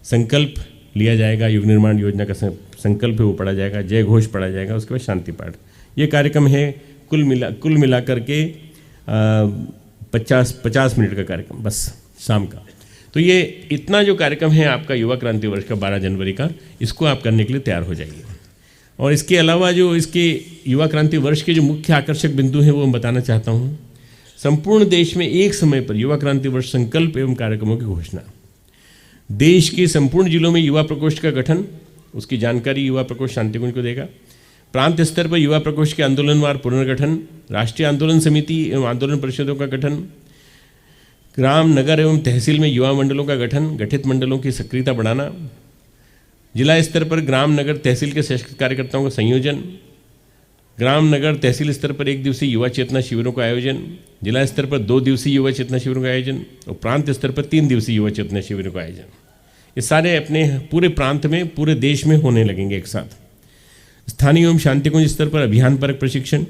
संकल्प लिया जाएगा, युग निर्माण योजना का संकल्प है वो पढ़ा जाएगा, जय घोष पढ़ा जाएगा, उसके बाद शांति पाठ। ये कार्यक्रम है कुल मिला करके 50 मिनट का कार्यक्रम बस शाम का। तो ये इतना जो कार्यक्रम है आपका युवा क्रांति वर्ष का 12 जनवरी का, इसको आप करने के लिए तैयार हो जाइए। और इसके अलावा जो इसके युवा क्रांति वर्ष के जो मुख्य आकर्षक बिंदु हैं वो मैं बताना चाहता हूँ। संपूर्ण देश में एक समय पर युवा क्रांति वर्ष संकल्प एवं कार्यक्रमों की घोषणा, देश के संपूर्ण जिलों में युवा प्रकोष्ठ का गठन, उसकी जानकारी युवा प्रकोष्ठ शांतिकुंज को देगा। प्रांत स्तर पर युवा प्रकोष्ठ के आंदोलनवार पुनर्गठन, राष्ट्रीय आंदोलन समिति एवं आंदोलन परिषदों का गठन, ग्राम, नगर एवं तहसील में युवा मंडलों का गठन, गठित मंडलों की सक्रियता बढ़ाना, जिला स्तर पर ग्राम, नगर, तहसील के सशक्त कार्यकर्ताओं का संयोजन, ग्राम, नगर, तहसील स्तर पर 1 दिवसीय युवा चेतना शिविरों का आयोजन, जिला स्तर पर 2 दिवसीय युवा चेतना शिविरों का आयोजन और प्रांत स्तर पर 3 दिवसीय युवा चेतना शिविरों का आयोजन। ये सारे अपने पूरे प्रांत में, पूरे देश में होने लगेंगे एक साथ। स्थानीय एवं शांतिकुंज स्तर पर अभियान परक प्रशिक्षण,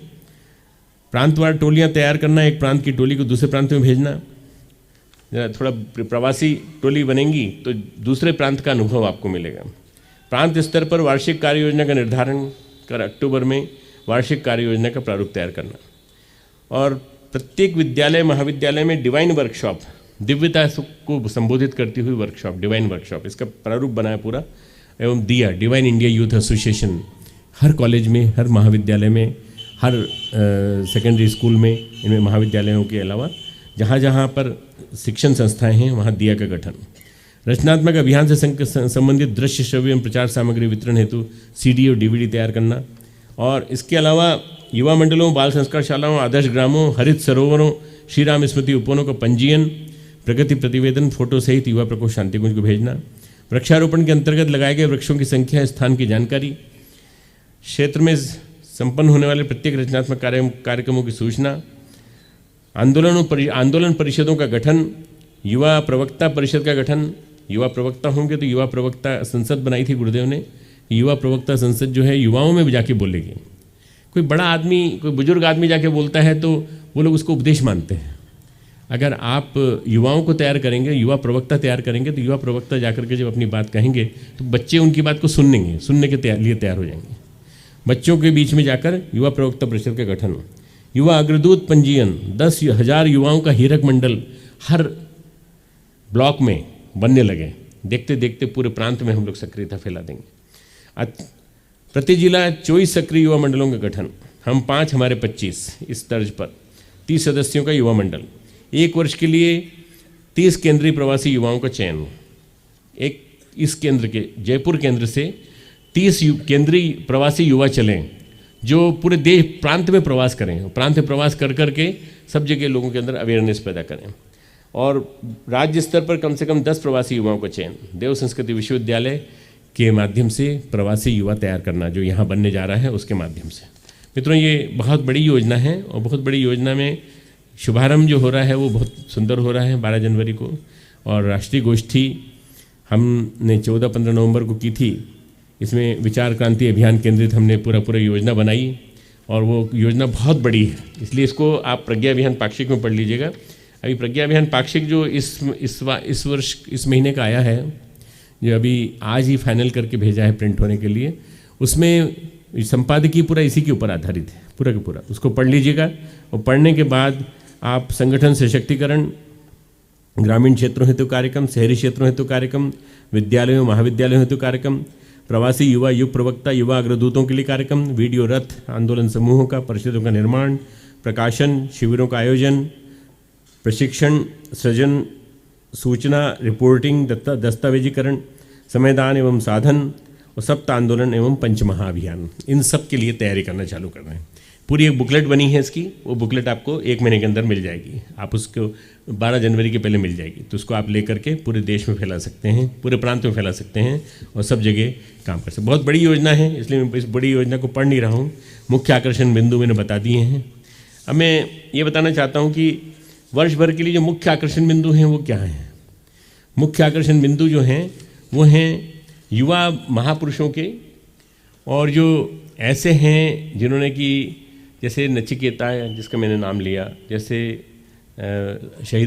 प्रांतवार टोलियां तैयार करना, एक प्रांत की टोली को दूसरे प्रांत में भेजना, थोड़ा प्रवासी टोली बनेंगी तो दूसरे प्रांत का अनुभव आपको मिलेगा। प्रांत स्तर पर वार्षिक कार्य योजना का निर्धारण कर अक्टूबर में वार्षिक कार्य योजना का प्रारूप तैयार करना और प्रत्येक विद्यालय, महाविद्यालय में डिवाइन वर्कशॉप, दिव्यता को संबोधित करती हुई वर्कशॉप, डिवाइन वर्कशॉप, इसका प्रारूप बनाया पूरा एवं दिया। डिवाइन इंडिया यूथ एसोसिएशन हर कॉलेज में, हर महाविद्यालय में, हर सेकेंडरी स्कूल में, इनमें महाविद्यालयों के अलावा जहाँ जहाँ पर शिक्षण संस्थाएं हैं वहाँ दिया का गठन। रचनात्मक अभियान से संबंधित दृश्य श्रव्य एवं प्रचार सामग्री वितरण हेतु CD और DVD तैयार करना। और इसके अलावा युवा मंडलों, बाल संस्कार शालाओं, आदर्श ग्रामों, हरित सरोवरों, श्री राम स्मृति उपवनों का पंजीयन, प्रगति प्रतिवेदन, फोटो सहित युवा प्रकोष्ठ शांतिकुंज को भेजना। वृक्षारोपण के अंतर्गत लगाए गए वृक्षों की संख्या, स्थान की जानकारी, क्षेत्र में संपन्न होने वाले प्रत्येक रचनात्मक कार्यक्रमों की सूचना, आंदोलन परिषदों का गठन, युवा प्रवक्ता परिषद का गठन। युवा प्रवक्ता होंगे तो युवा प्रवक्ता संसद बनाई थी गुरुदेव ने। युवा प्रवक्ता संसद जो है युवाओं में भी जाके बोलेगी। कोई बड़ा आदमी, कोई बुजुर्ग आदमी जाके बोलता है तो वो लोग उसको उपदेश मानते हैं। अगर आप युवाओं को तैयार करेंगे, युवा प्रवक्ता तैयार करेंगे, तो युवा प्रवक्ता जाकर के जब अपनी बात कहेंगे तो बच्चे उनकी बात को सुनने के लिए तैयार हो जाएंगे। बच्चों के बीच में जाकर युवा प्रवक्ता परिषद का गठन हो। युवा अग्रदूत पंजीयन, 10,000 युवाओं का हीरक मंडल हर ब्लॉक में बनने लगे। देखते देखते पूरे प्रांत में हम लोग सक्रियता फैला देंगे। प्रति जिला 24 सक्रिय युवा मंडलों का गठन। हम 5, हमारे 25, इस तर्ज पर 30 सदस्यों का युवा मंडल। 1 वर्ष के लिए 30 केंद्रीय प्रवासी युवाओं का चयन। एक इस केंद्र के, जयपुर केंद्र से 30 केंद्रीय प्रवासी युवा चलें जो पूरे देश प्रांत में प्रवास करें। प्रांत में प्रवास कर करके सब जगह लोगों के अंदर अवेयरनेस पैदा करें। और राज्य स्तर पर कम से कम 10 प्रवासी युवाओं का चयन। देव संस्कृति विश्वविद्यालय के माध्यम से प्रवासी युवा तैयार करना, जो यहाँ बनने जा रहा है उसके माध्यम से। मित्रों, ये बहुत बड़ी योजना है और बहुत बड़ी योजना में शुभारंभ जो हो रहा है वो बहुत सुंदर हो रहा है 12 जनवरी को। और राष्ट्रीय गोष्ठी हमने 14-15 नवंबर को की थी। इसमें विचार क्रांति अभियान केंद्रित हमने पूरा योजना बनाई और वो योजना बहुत बड़ी है, इसलिए इसको आप प्रज्ञा अभियान पाक्षिक में पढ़ लीजिएगा। अभी प्रज्ञा अभियान पाक्षिक जो इस वर्ष इस महीने का आया है, जो अभी आज ही फाइनल करके भेजा है प्रिंट होने के लिए, उसमें संपादकीय पूरा इसी के ऊपर आधारित है, पूरा का पूरा। उसको पढ़ लीजिएगा और पढ़ने के बाद आप संगठन सशक्तिकरण, ग्रामीण क्षेत्रों हेतु कार्यक्रम, शहरी क्षेत्रों हेतु कार्यक्रम, विद्यालयों महाविद्यालयों हेतु कार्यक्रम, प्रवासी युवा युग प्रवक्ता, युवा अग्रदूतों के लिए कार्यक्रम, वीडियो रथ, आंदोलन समूहों का, परिषदों का निर्माण, प्रकाशन, शिविरों का आयोजन, प्रशिक्षण, सृजन, सूचना, रिपोर्टिंग, दस्तावेजीकरण, समयदान एवं साधन और सप्त आंदोलन एवं पंचमहाअभियान, इन सब के लिए तैयारी करना चालू कर रहे हैं। पूरी एक बुकलेट बनी है इसकी, वो बुकलेट आपको 1 महीने के अंदर मिल जाएगी। आप उसको 12 जनवरी के पहले मिल जाएगी, तो उसको आप लेकर के पूरे देश में फैला सकते हैं, पूरे प्रांत में फैला सकते हैं और सब जगह काम कर सकते हैं। बहुत बड़ी योजना है, इसलिए मैं इस बड़ी योजना को पढ़ नहीं रहा हूँ। मुख्य आकर्षण बिंदु मैंने बता दिए हैं। अब मैं ये बताना चाहता हूँ कि वर्ष भर के लिए जो मुख्य आकर्षण बिंदु हैं वो क्या हैं। मुख्य आकर्षण बिंदु जो हैं वो हैं युवा महापुरुषों के, और जो ऐसे हैं जिन्होंने कि जैसे नचिकेता, जिसका मैंने नाम लिया, जैसे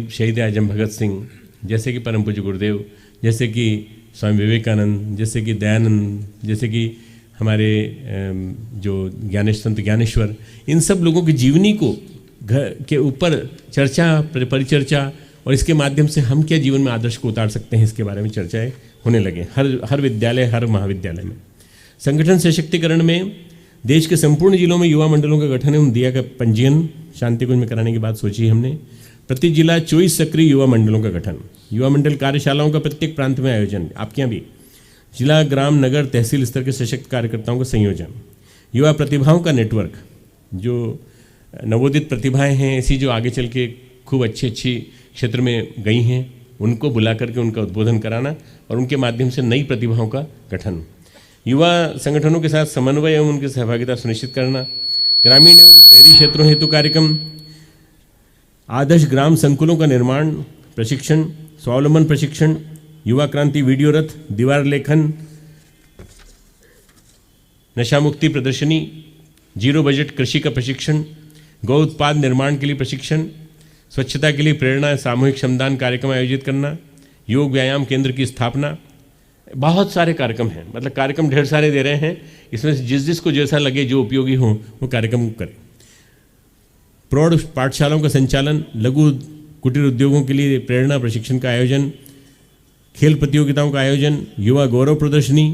शहीद आजम भगत सिंह, जैसे कि परम पूज्य गुरुदेव, जैसे कि स्वामी विवेकानंद, जैसे कि दयानंद, जैसे कि हमारे जो संत ज्ञानेश्वर, इन सब लोगों की जीवनी को घर के ऊपर चर्चा, परिचर्चा, और इसके माध्यम से हम क्या जीवन में आदर्श को उतार सकते हैं, इसके बारे में चर्चाएं होने लगे हर विद्यालय, हर महाविद्यालय में। संगठन सशक्तिकरण में देश के संपूर्ण जिलों में युवा मंडलों का गठन एवं दिया का पंजीयन शांतिकुंज में कराने की बात सोची हमने। प्रति जिला 24 सक्रिय युवा मंडलों का गठन। युवा मंडल कार्यशालाओं का प्रत्येक प्रांत में आयोजन, आपके यहाँ भी जिला, ग्राम, नगर, तहसील स्तर के सशक्त कार्यकर्ताओं का संयोजन। युवा प्रतिभाओं का नेटवर्क, जो नवोदित प्रतिभाएं हैं ऐसी जो आगे चल के खूब अच्छी क्षेत्र में गई हैं, उनको बुला करके उनका उद्बोधन कराना और उनके माध्यम से नई प्रतिभाओं का गठन। युवा संगठनों के साथ समन्वय एवं उनकी सहभागिता सुनिश्चित करना। ग्रामीण एवं शहरी क्षेत्रों हेतु कार्यक्रम, आदर्श ग्राम संकुलों का निर्माण, प्रशिक्षण, स्वावलंबन प्रशिक्षण, युवा क्रांति वीडियो रथ, दीवार लेखन, नशा मुक्ति प्रदर्शनी, जीरो बजट कृषि का प्रशिक्षण, गौ उत्पाद निर्माण के लिए प्रशिक्षण, स्वच्छता के लिए प्रेरणा, सामूहिक श्रमदान कार्यक्रम आयोजित करना, योग व्यायाम केंद्र की स्थापना। बहुत सारे कार्यक्रम हैं, मतलब कार्यक्रम ढेर सारे दे रहे हैं। इसमें से जिसको जैसा लगे, जो उपयोगी हो, वो कार्यक्रम करें। प्रौढ़ पाठशालाओं का संचालन, लघु कुटीर उद्योगों के लिए प्रेरणा प्रशिक्षण का आयोजन, खेल प्रतियोगिताओं का आयोजन, युवा गौरव प्रदर्शनी,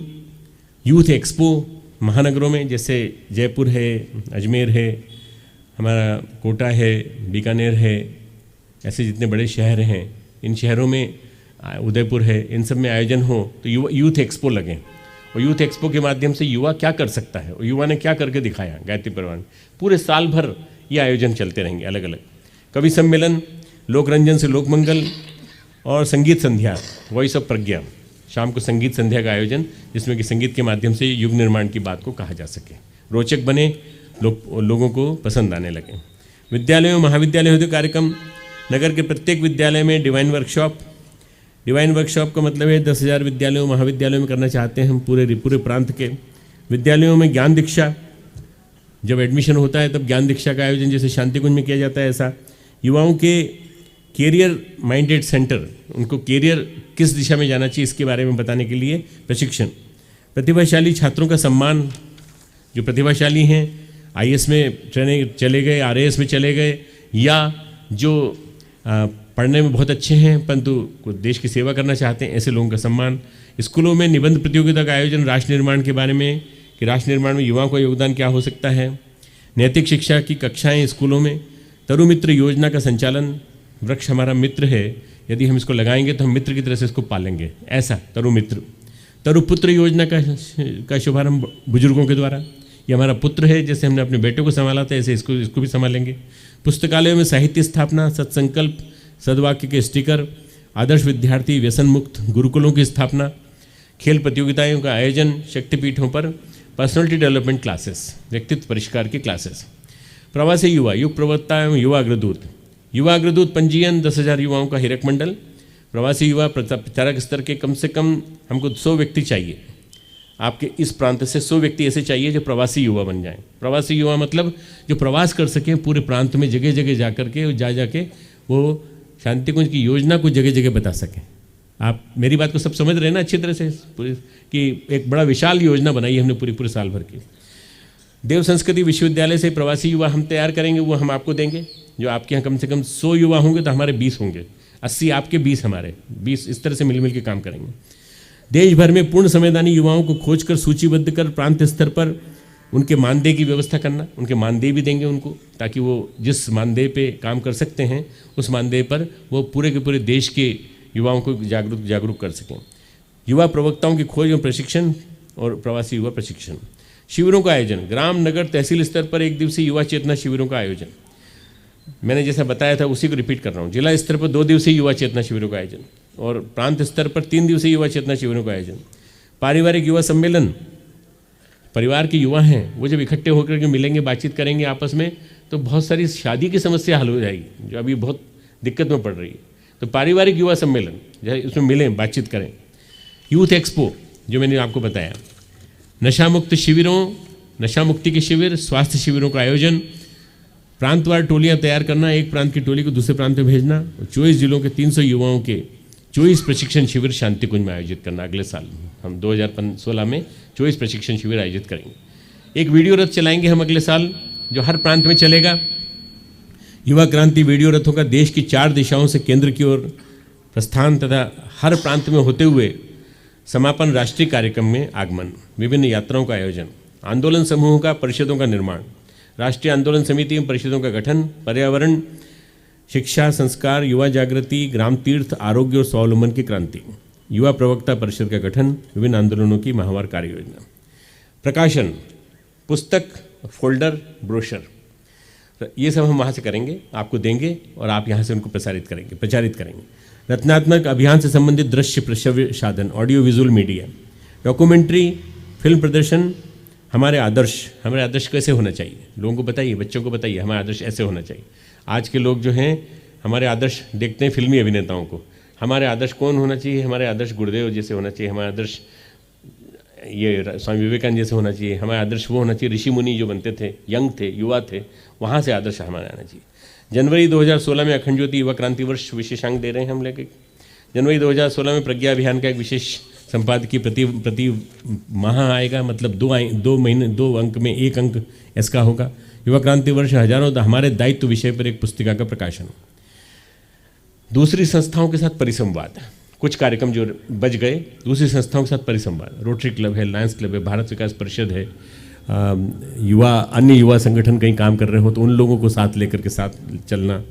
यूथ एक्सपो, महानगरों में, जैसे जयपुर है, अजमेर है, हमारा कोटा है, बीकानेर है, ऐसे जितने बड़े शहर हैं, इन शहरों में उदयपुर है, इन सब में आयोजन हो तो यूथ एक्सपो लगें, और यूथ एक्सपो के माध्यम से युवा क्या कर सकता है और युवा ने क्या करके दिखाया गायत्री परिवार में, पूरे साल भर ये आयोजन चलते रहेंगे अलग अलग। कवि सम्मेलन, लोक रंजन से लोक मंगल और संगीत संध्या, वॉइस ऑफ प्रज्ञा, शाम को संगीत संध्या का आयोजन जिसमें कि संगीत के माध्यम से युग निर्माण की बात को कहा जा सके, रोचक बने, लोगों को पसंद आने लगे। विद्यालयों महाविद्यालयों हेतु कार्यक्रम, नगर के प्रत्येक विद्यालय में डिवाइन वर्कशॉप। डिवाइन वर्कशॉप का मतलब है 10,000 विद्यालयों महाविद्यालयों में करना चाहते हैं हम पूरे प्रांत के विद्यालयों में। ज्ञान दीक्षा, जब एडमिशन होता है तब ज्ञान दीक्षा का आयोजन जैसे शांति कुंज में किया जाता है ऐसा। युवाओं के कैरियर माइंडेड सेंटर, उनको कैरियर किस दिशा में जाना चाहिए इसके बारे में बताने के लिए प्रशिक्षण। प्रतिभाशाली छात्रों का सम्मान, जो प्रतिभाशाली हैं, IAS में ट्रेनिंग चले गए, RAS में चले गए, या जो पढ़ने में बहुत अच्छे हैं परंतु देश की सेवा करना चाहते हैं, ऐसे लोगों का सम्मान। स्कूलों में निबंध प्रतियोगिता का आयोजन राष्ट्र निर्माण के बारे में कि राष्ट्र निर्माण में युवाओं का योगदान क्या हो सकता है। नैतिक शिक्षा की कक्षाएं स्कूलों में। तरु मित्र योजना का संचालन, वृक्ष हमारा मित्र है, यदि हम इसको लगाएंगे तो हम मित्र की तरह से इसको पालेंगे, ऐसा तरु मित्र। तरु पुत्र योजना का शुभारंभ बुजुर्गों के द्वारा, ये हमारा पुत्र है, जैसे हमने अपने बेटे को संभाला था ऐसे इसको भी संभालेंगे। पुस्तकालयों में साहित्य स्थापना, सत्संकल्प, सद्वाक्य के स्टिकर, आदर्श विद्यार्थी, व्यसन मुक्त गुरुकुलों की स्थापना। खेल प्रतियोगिताओं का आयोजन, शक्तिपीठों पर पर्सनालिटी डेवलपमेंट क्लासेस, व्यक्तित्व परिष्कार की क्लासेस। प्रवासी युवा, युग प्रवक्ता एवं युवा अग्रदूत। युवा अग्रदूत पंजीयन 10,000 युवाओं का हीरक मंडल। प्रवासी युवा प्रचारक स्तर के कम से कम हमको 100 व्यक्ति चाहिए, आपके इस प्रांत से 100 व्यक्ति ऐसे चाहिए जो प्रवासी युवा बन जाएं। प्रवासी युवा मतलब जो प्रवास कर सकें पूरे प्रांत में, जगह जगह जा करके जाके वो शांति कुंज की योजना को जगह जगह बता सकें। आप मेरी बात को सब समझ रहे हैं ना अच्छी तरह से, पूरी कि एक बड़ा विशाल योजना बनाई है हमने पूरे साल भर की। देव संस्कृति विश्वविद्यालय से प्रवासी युवा हम तैयार करेंगे, वो हम आपको देंगे। जो आपके यहाँ कम से कम 100 युवा होंगे तो हमारे 20 होंगे, 80 आपके 20 हमारे 20, इस तरह से मिल के काम करेंगे। देश भर में पूर्ण संवैधानिक युवाओं को खोजकर सूचीबद्ध कर प्रांत स्तर पर उनके मानदेय की व्यवस्था करना, उनके मानदेय भी देंगे उनको, ताकि वो जिस मानदेय पे काम कर सकते हैं उस मानदेय पर वो पूरे के पूरे देश के युवाओं को जागरूक कर सकें। युवा प्रवक्ताओं की खोज एवं प्रशिक्षण और प्रवासी युवा प्रशिक्षण। शिविरों का आयोजन, ग्राम नगर तहसील स्तर पर 1 दिवसीय युवा चेतना शिविरों का आयोजन। मैंने जैसा बताया था उसी को रिपीट कर रहा हूँ। जिला स्तर पर 2 दिवसीय युवा चेतना शिविरों का आयोजन और प्रांत स्तर पर 3 दिवसीय युवा चेतना शिविरों का आयोजन। पारिवारिक युवा सम्मेलन, परिवार के युवा हैं वो जब इकट्ठे होकर के मिलेंगे, बातचीत करेंगे आपस में, तो बहुत सारी शादी की समस्या हल हो जाएगी जो अभी बहुत दिक्कत में पड़ रही है। तो पारिवारिक युवा सम्मेलन, इसमें मिलें, बातचीत करें। यूथ एक्सपो जो मैंने आपको बताया। नशा मुक्त शिविरों, नशा मुक्ति के शिविर, स्वास्थ्य शिविरों का आयोजन। प्रांतवार टोलियां तैयार करना, एक प्रांत की टोली को दूसरे प्रांत में भेजना। 24 जिलों के 300 युवाओं के 24 प्रशिक्षण शिविर शांति कुंज में आयोजित करना। अगले साल हम 2016 में 24 प्रशिक्षण शिविर आयोजित करेंगे। एक वीडियो रथ चलाएंगे हम अगले साल जो हर प्रांत में चलेगा। युवा क्रांति वीडियो रथों का देश की 4 दिशाओं से केंद्र की ओर प्रस्थान तथा हर प्रांत में होते हुए समापन राष्ट्रीय कार्यक्रम में आगमन। विभिन्न यात्राओं का आयोजन। आंदोलन समूहों का परिषदों का निर्माण। राष्ट्रीय आंदोलन समिति एवं परिषदों का गठन। पर्यावरण, शिक्षा, संस्कार, युवा जागृति, ग्राम तीर्थ, आरोग्य और स्वावलंबन की क्रांति। युवा प्रवक्ता परिषद का गठन। विभिन्न आंदोलनों की माहवार कार्य योजना। प्रकाशन, पुस्तक, फोल्डर, ब्रोशर, ये सब हम वहाँ से करेंगे, आपको देंगे और आप यहाँ से उनको प्रचारित करेंगे। रचनात्मक अभियान से संबंधित दृश्य श्रव्य साधन, audio visual media, documentary, film प्रदर्शन। हमारे आदर्श कैसे होना चाहिए, लोगों को बताइए, बच्चों को बताइए हमारा आदर्श ऐसे होना चाहिए। आज के लोग जो हैं हमारे आदर्श देखते हैं फिल्मी अभिनेताओं को, हमारे आदर्श कौन होना चाहिए? हमारे आदर्श गुरुदेव जैसे होना चाहिए, हमारा आदर्श ये स्वामी विवेकानंद जैसे होना चाहिए, हमारा आदर्श वो होना चाहिए ऋषि मुनि जो बनते थे, यंग थे, युवा थे, वहाँ से आदर्श हमारा आना चाहिए। जनवरी 2016 में अखंड ज्योति युवा क्रांति वर्ष विशेषांक दे रहे हैं हम लेके। जनवरी 2016 में प्रज्ञा अभियान का एक विशेष संपादकीय प्रति माह आएगा, मतलब 2 अंक में 1 अंक इसका होगा। युवा क्रांति वर्ष हजारों हमारे दायित्व विषय पर एक पुस्तिका का प्रकाशन। दूसरी संस्थाओं के साथ परिसंवाद, कुछ कार्यक्रम जो बच गए, दूसरी संस्थाओं के साथ परिसंवाद, रोटरी क्लब है, लायंस क्लब है, भारत विकास परिषद है, युवा अन्य युवा संगठन कहीं काम कर रहे हो तो उन लोगों को साथ लेकर के साथ चलना,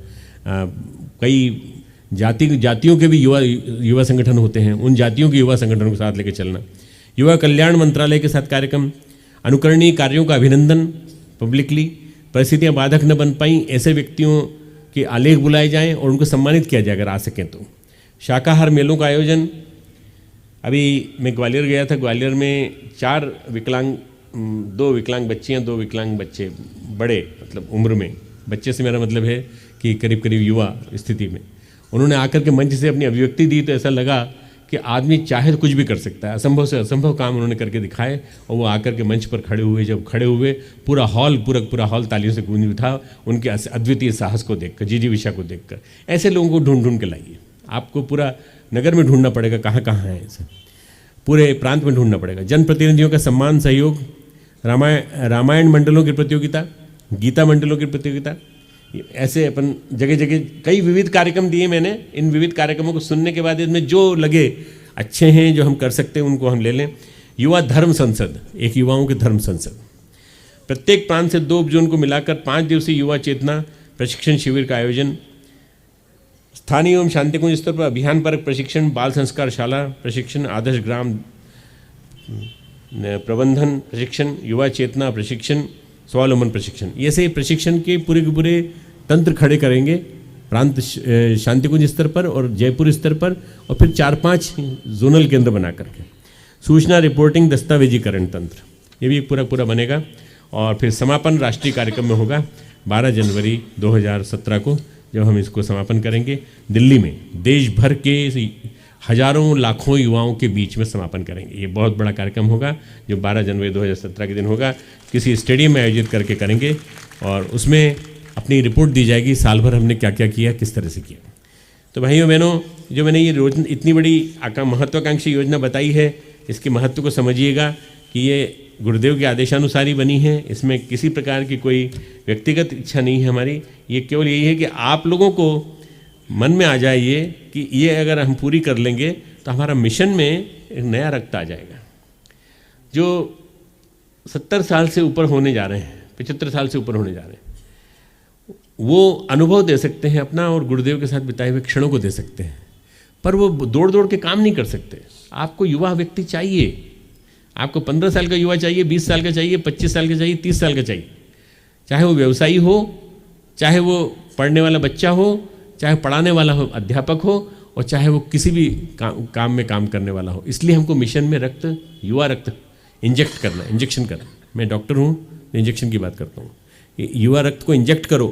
कई जातियों के भी युवा संगठन होते हैं, उन जातियों के युवा संगठनों को साथ लेकर चलना, युवा कल्याण मंत्रालय के साथ कार्यक्रम, अनुकरणीय कार्यों का अभिनंदन पब्लिकली, परिस्थितियाँ बाधक न बन पाई ऐसे व्यक्तियों के आलेख बुलाए जाएं और उनको सम्मानित किया जाए अगर आ सकें तो, शाकाहार मेलों का आयोजन। अभी मैं ग्वालियर गया था, ग्वालियर में 2 विकलांग बच्चियाँ, 2 विकलांग बच्चे, बड़े मतलब उम्र में, बच्चे से मेरा मतलब है कि करीब करीब युवा स्थिति में, उन्होंने आकर के मंच से अपनी अभिव्यक्ति दी तो ऐसा लगा कि आदमी चाहे तो कुछ भी कर सकता है, असंभव से असंभव काम उन्होंने करके दिखाए और वो आकर के मंच पर खड़े हुए, जब खड़े हुए पूरा हॉल तालियों से गूंज उठा उनके अद्वितीय साहस को देखकर, जिजीविषा को देखकर। ऐसे लोगों को ढूंढ के लाइए, आपको पूरा नगर में ढूंढना पड़ेगा कहाँ कहाँ है ऐसे, पूरे प्रांत में ढूंढना पड़ेगा। जनप्रतिनिधियों का सम्मान सहयोग, रामायण मंडलों की प्रतियोगिता, गीता मंडलों की प्रतियोगिता, ऐसे अपन जगह जगह कई विविध कार्यक्रम दिए मैंने। इन विविध कार्यक्रमों को सुनने के बाद इसमें जो लगे अच्छे हैं, जो हम कर सकते हैं उनको हम ले लें। युवा धर्म संसद, एक युवाओं की धर्म संसद, प्रत्येक प्रांत से 2 जून को मिलाकर 5 दिवसीय युवा चेतना प्रशिक्षण शिविर का आयोजन, स्थानीय एवं शांतिकुंज स्तर पर अभियान परक प्रशिक्षण, बाल संस्कार शाला प्रशिक्षण, आदर्श ग्राम प्रबंधन प्रशिक्षण, युवा चेतना प्रशिक्षण, स्वावलंबन प्रशिक्षण, ये से प्रशिक्षण के पूरे तंत्र खड़े करेंगे प्रांत शांतिकुंज स्तर पर और जयपुर स्तर पर, और फिर 4-5 जोनल केंद्र बना करके सूचना रिपोर्टिंग दस्तावेजीकरण तंत्र, ये भी पूरा बनेगा। और फिर समापन राष्ट्रीय कार्यक्रम में होगा 12 जनवरी 2017 को, जब हम इसको समापन करेंगे दिल्ली में, देश भर के हजारों लाखों युवाओं के बीच में समापन करेंगे। ये बहुत बड़ा कार्यक्रम होगा जो 12 जनवरी 2017 के दिन होगा, किसी स्टेडियम में आयोजित करके करेंगे और उसमें अपनी रिपोर्ट दी जाएगी, साल भर हमने क्या क्या किया, किस तरह से किया। तो भाइयों बहनों, जो मैंने ये योजना, इतनी बड़ी महत्वाकांक्षी योजना बताई है, इसके महत्व को समझिएगा कि ये गुरुदेव के आदेशानुसार ही बनी है, इसमें किसी प्रकार की कोई व्यक्तिगत इच्छा नहीं है हमारी। ये केवल यही है कि आप लोगों को मन में आ जाए ये कि ये अगर हम पूरी कर लेंगे तो हमारा मिशन में एक नया रक्त आ जाएगा। जो 70 साल से ऊपर होने जा रहे हैं, 75 साल से ऊपर होने जा रहे हैं, वो अनुभव दे सकते हैं अपना और गुरुदेव के साथ बिताए हुए क्षणों को दे सकते हैं, पर वो दौड़ के काम नहीं कर सकते। आपको युवा व्यक्ति चाहिए, आपको 15 साल का युवा चाहिए, 20 साल का चाहिए, 25 साल का चाहिए, 30 साल का चाहिए, चाहे वो व्यवसायी हो, चाहे वो पढ़ने वाला बच्चा हो, चाहे पढ़ाने वाला हो अध्यापक हो, और चाहे वो किसी भी काम में काम करने वाला हो। इसलिए हमको मिशन में रक्त, युवा रक्त इंजेक्शन करना। मैं डॉक्टर हूँ, इंजेक्शन की बात करता हूँ। युवा रक्त को इंजेक्ट करो,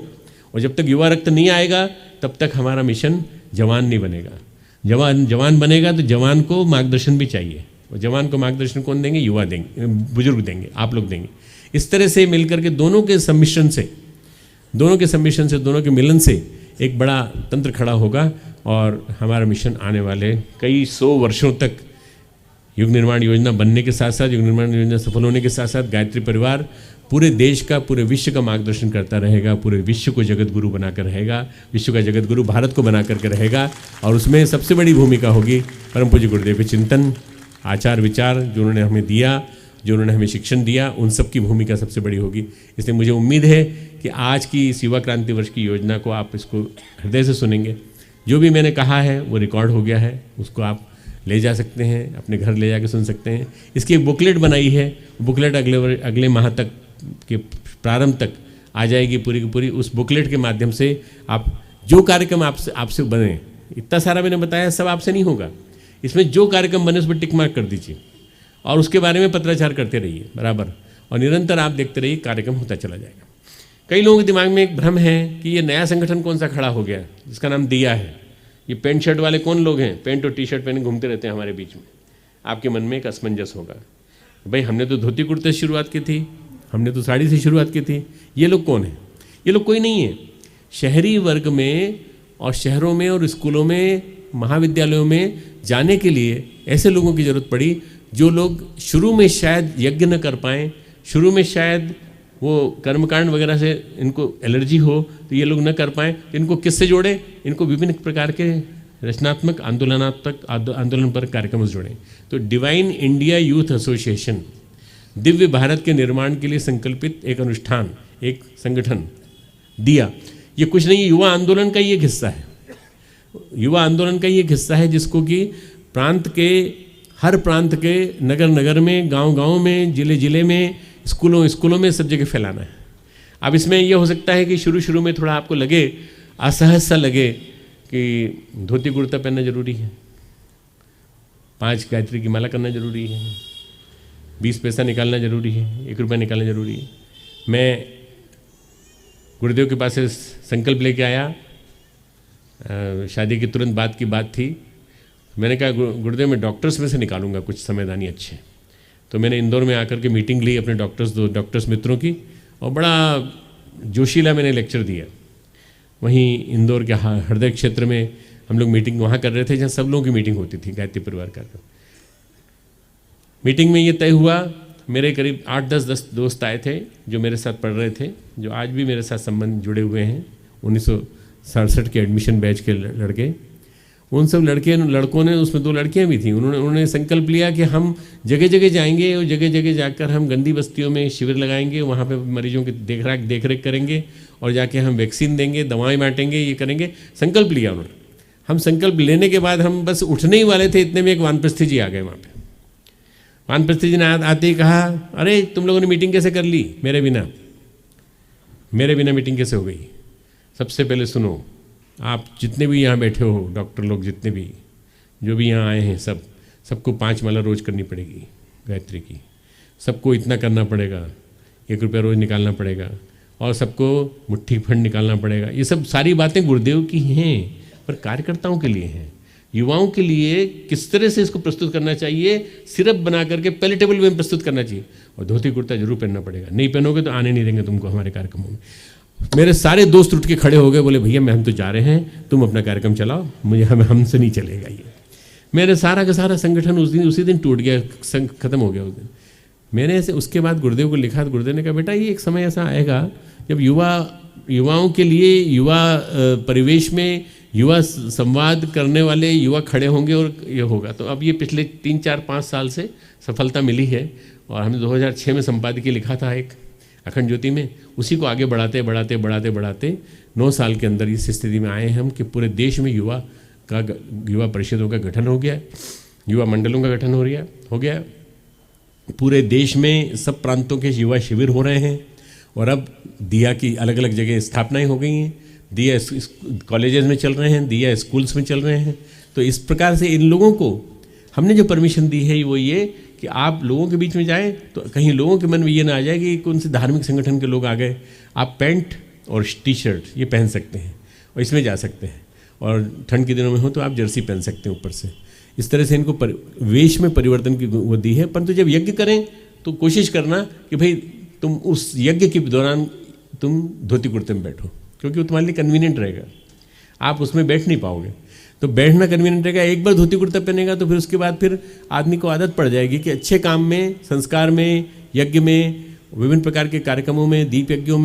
और जब तक युवा रक्त नहीं आएगा तब तक हमारा मिशन जवान नहीं बनेगा। जवान बनेगा तो जवान को मार्गदर्शन भी चाहिए, और जवान को मार्गदर्शन कौन देंगे? युवा देंगे, बुजुर्ग देंगे, आप लोग देंगे। इस तरह से मिलकर के दोनों के सम्मिश्रण से, दोनों के मिलन से एक बड़ा तंत्र खड़ा होगा, और हमारा मिशन आने वाले कई 100 वर्षों तक युग निर्माण योजना बनने के साथ साथ, युग निर्माण योजना सफल होने के साथ साथ, गायत्री परिवार पूरे देश का, पूरे विश्व का मार्गदर्शन करता रहेगा, पूरे विश्व को जगत गुरु बनाकर रहेगा, विश्व का जगत गुरु भारत को बना करके रहेगा। और उसमें सबसे बड़ी भूमिका होगी परम पूज्य गुरुदेव के चिंतन, आचार विचार जो उन्होंने हमें दिया, जो उन्होंने हमें शिक्षण दिया, उन सब की भूमिका सबसे बड़ी होगी। इसलिए मुझे उम्मीद है कि आज की इस युवा क्रांति वर्ष की योजना को आप इसको हृदय से सुनेंगे। जो भी मैंने कहा है वो रिकॉर्ड हो गया है, उसको आप ले जा सकते हैं, अपने घर ले जाके सुन सकते हैं। इसकी एक बुकलेट बनाई है, बुकलेट अगले माह तक के प्रारंभ तक आ जाएगी पूरी की पूरी। उस बुकलेट के माध्यम से आप जो कार्यक्रम आपसे बने, इतना सारा मैंने बताया, सब आपसे नहीं होगा। इसमें जो कार्यक्रम बने उस पर टिक मार्क कर दीजिए और उसके बारे में पत्राचार करते रहिए बराबर, और निरंतर आप देखते रहिए, कार्यक्रम होता चला जाएगा। कई लोगों के दिमाग में एक भ्रम है कि ये नया संगठन कौन सा खड़ा हो गया जिसका नाम दिया है। ये पैंट शर्ट वाले कौन लोग हैं? पैंट और टी शर्ट पहने घूमते रहते हैं हमारे बीच में। आपके मन में एक असमंजस होगा, भाई हमने तो धोती कुर्ते से शुरुआत की थी, हमने तो साड़ी से शुरुआत की थी, ये लोग कौन है? ये लोग कोई नहीं है। शहरी वर्ग में और शहरों में और स्कूलों में, महाविद्यालयों में जाने के लिए ऐसे लोगों की ज़रूरत पड़ी जो लोग शुरू में शायद यज्ञ न कर पाएँ, शुरू में शायद वो कर्मकांड वगैरह से इनको एलर्जी हो तो ये लोग न कर पाएँ। इनको किससे जोड़े? इनको विभिन्न प्रकार के रचनात्मक आंदोलन पर कार्यक्रम से जुड़ें। तो divine India youth association Divya Bharat के निर्माण के लिए संकल्पित एक अनुष्ठान, एक संगठन दिया। ये कुछ नहीं, युवा आंदोलन का ही एक हिस्सा है। युवा आंदोलन का ही एक हिस्सा है जिसको कि हर प्रांत के नगर नगर में, गांव गांव में, जिले जिले में, स्कूलों में सब जगह फैलाना है। अब इसमें यह हो सकता है कि शुरू शुरू में थोड़ा आपको लगे, असहज सा लगे कि धोती कुर्ता पहनना जरूरी है, 5 गायत्री की माला करना जरूरी है, 20 पैसा निकालना जरूरी है, 1 रुपया निकालना जरूरी है। मैं गुरुदेव के पास से संकल्प लेके आया, शादी के तुरंत बाद की बात थी। मैंने कहा गुरुदेव मैं डॉक्टर्स में से निकालूंगा कुछ संवैधानिक अच्छे। तो मैंने इंदौर में आकर के मीटिंग ली अपने डॉक्टर्स मित्रों की, और बड़ा जोशीला मैंने लेक्चर दिया। वहीं इंदौर के हृदय क्षेत्र में हम लोग मीटिंग वहाँ कर रहे थे जहाँ सब लोगों की मीटिंग होती थी, गायत्री परिवार का। मीटिंग में ये तय हुआ, मेरे करीब 8-10 दोस्त आए थे जो मेरे साथ पढ़ रहे थे, जो आज भी मेरे साथ संबंध जुड़े हुए हैं, 1967 के एडमिशन बैच के लड़के। उन सब लड़कों ने, उसमें 2 लड़कियां भी थीं, उन्होंने संकल्प लिया कि हम जगह जगह जाएंगे और जगह जगह जाकर हम गंदी बस्तियों में शिविर लगाएंगे, वहाँ पे मरीजों की देख रेख करेंगे और जाके हम वैक्सीन देंगे, दवाएं बांटेंगे, ये करेंगे। संकल्प लिया उन्होंने। हम संकल्प लेने के बाद हम बस उठने ही वाले थे, इतने में एक वानप्रस्थी जी आ गए वहाँ पर। वानप्रस्थी जी ने आते ही कहा, अरे तुम लोगों ने मीटिंग कैसे कर ली मेरे बिना मीटिंग कैसे हो गई? सबसे पहले सुनो, आप जितने भी यहाँ बैठे हो, डॉक्टर लोग जितने भी जो भी यहाँ आए हैं, सबको 5 माला रोज करनी पड़ेगी गायत्री की। सबको इतना करना पड़ेगा, 1 रुपया रोज निकालना पड़ेगा, और सबको मुट्ठी फंड निकालना पड़ेगा। ये सब सारी बातें गुरुदेव की हैं, पर कार्यकर्ताओं के लिए हैं, युवाओं के लिए किस तरह से इसको प्रस्तुत करना चाहिए, सिरप बना करके पैलेटेबल वे में प्रस्तुत करना चाहिए। और धोती कुर्ता जरूर पहनना पड़ेगा, नहीं पहनोगे तो आने नहीं देंगे तुमको हमारे कार्यक्रमों में। मेरे सारे दोस्त उठ के खड़े हो गए, बोले भैया हम तो जा रहे हैं, तुम अपना कार्यक्रम चलाओ, हमसे नहीं चलेगा ये। मेरे सारा का सारा संगठन उसी दिन टूट गया, खत्म हो गया उस दिन। मैंने ऐसे उसके बाद गुरुदेव को लिखा, तो गुरुदेव ने कहा बेटा ये एक समय ऐसा आएगा जब युवाओं के लिए, युवा परिवेश में युवा संवाद करने वाले युवा खड़े होंगे और ये होगा। तो अब ये पिछले 3-4-5 साल से सफलता मिली है, और हमने 2006 में संपादकीय लिखा था एक अखंड ज्योति में, उसी को आगे बढ़ाते 9 साल के अंदर इस स्थिति में आए हैं हम कि पूरे देश में युवा परिषदों का गठन हो गया है, युवा मंडलों का गठन हो गया। पूरे देश में सब प्रांतों के युवा शिविर हो रहे हैं, और अब दिया की अलग अलग जगह स्थापनाएं हो गई हैं, दिया कॉलेजेस में चल रहे हैं, दिया स्कूल्स में चल रहे हैं। तो इस प्रकार से इन लोगों को हमने जो परमिशन दी है वो ये कि आप लोगों के बीच में जाएं तो कहीं लोगों के मन में ये ना आ जाए कि कौन से धार्मिक संगठन के लोग आ गए। आप पैंट और टी-शर्ट ये पहन सकते हैं और इसमें जा सकते हैं, और ठंड के दिनों में हो तो आप जर्सी पहन सकते हैं ऊपर से। इस तरह से इनको वेश में परिवर्तन की वो दी है। परंतु जब यज्ञ करें तो कोशिश करना कि भाई तुम उस यज्ञ के दौरान तुम धोती कुर्ते में बैठो, क्योंकि वो तुम्हारे लिए कन्वीनियंट रहेगा। आप उसमें बैठ नहीं पाओगे, तो बैठना कन्वीनियंट रहेगा। एक बार धोती कुर्ता पहनेगा तो फिर उसके बाद फिर आदमी को आदत पड़ जाएगी कि अच्छे काम में, संस्कार में, यज्ञ में, विभिन्न प्रकार के कार्यक्रमों में, दीप यज्ञों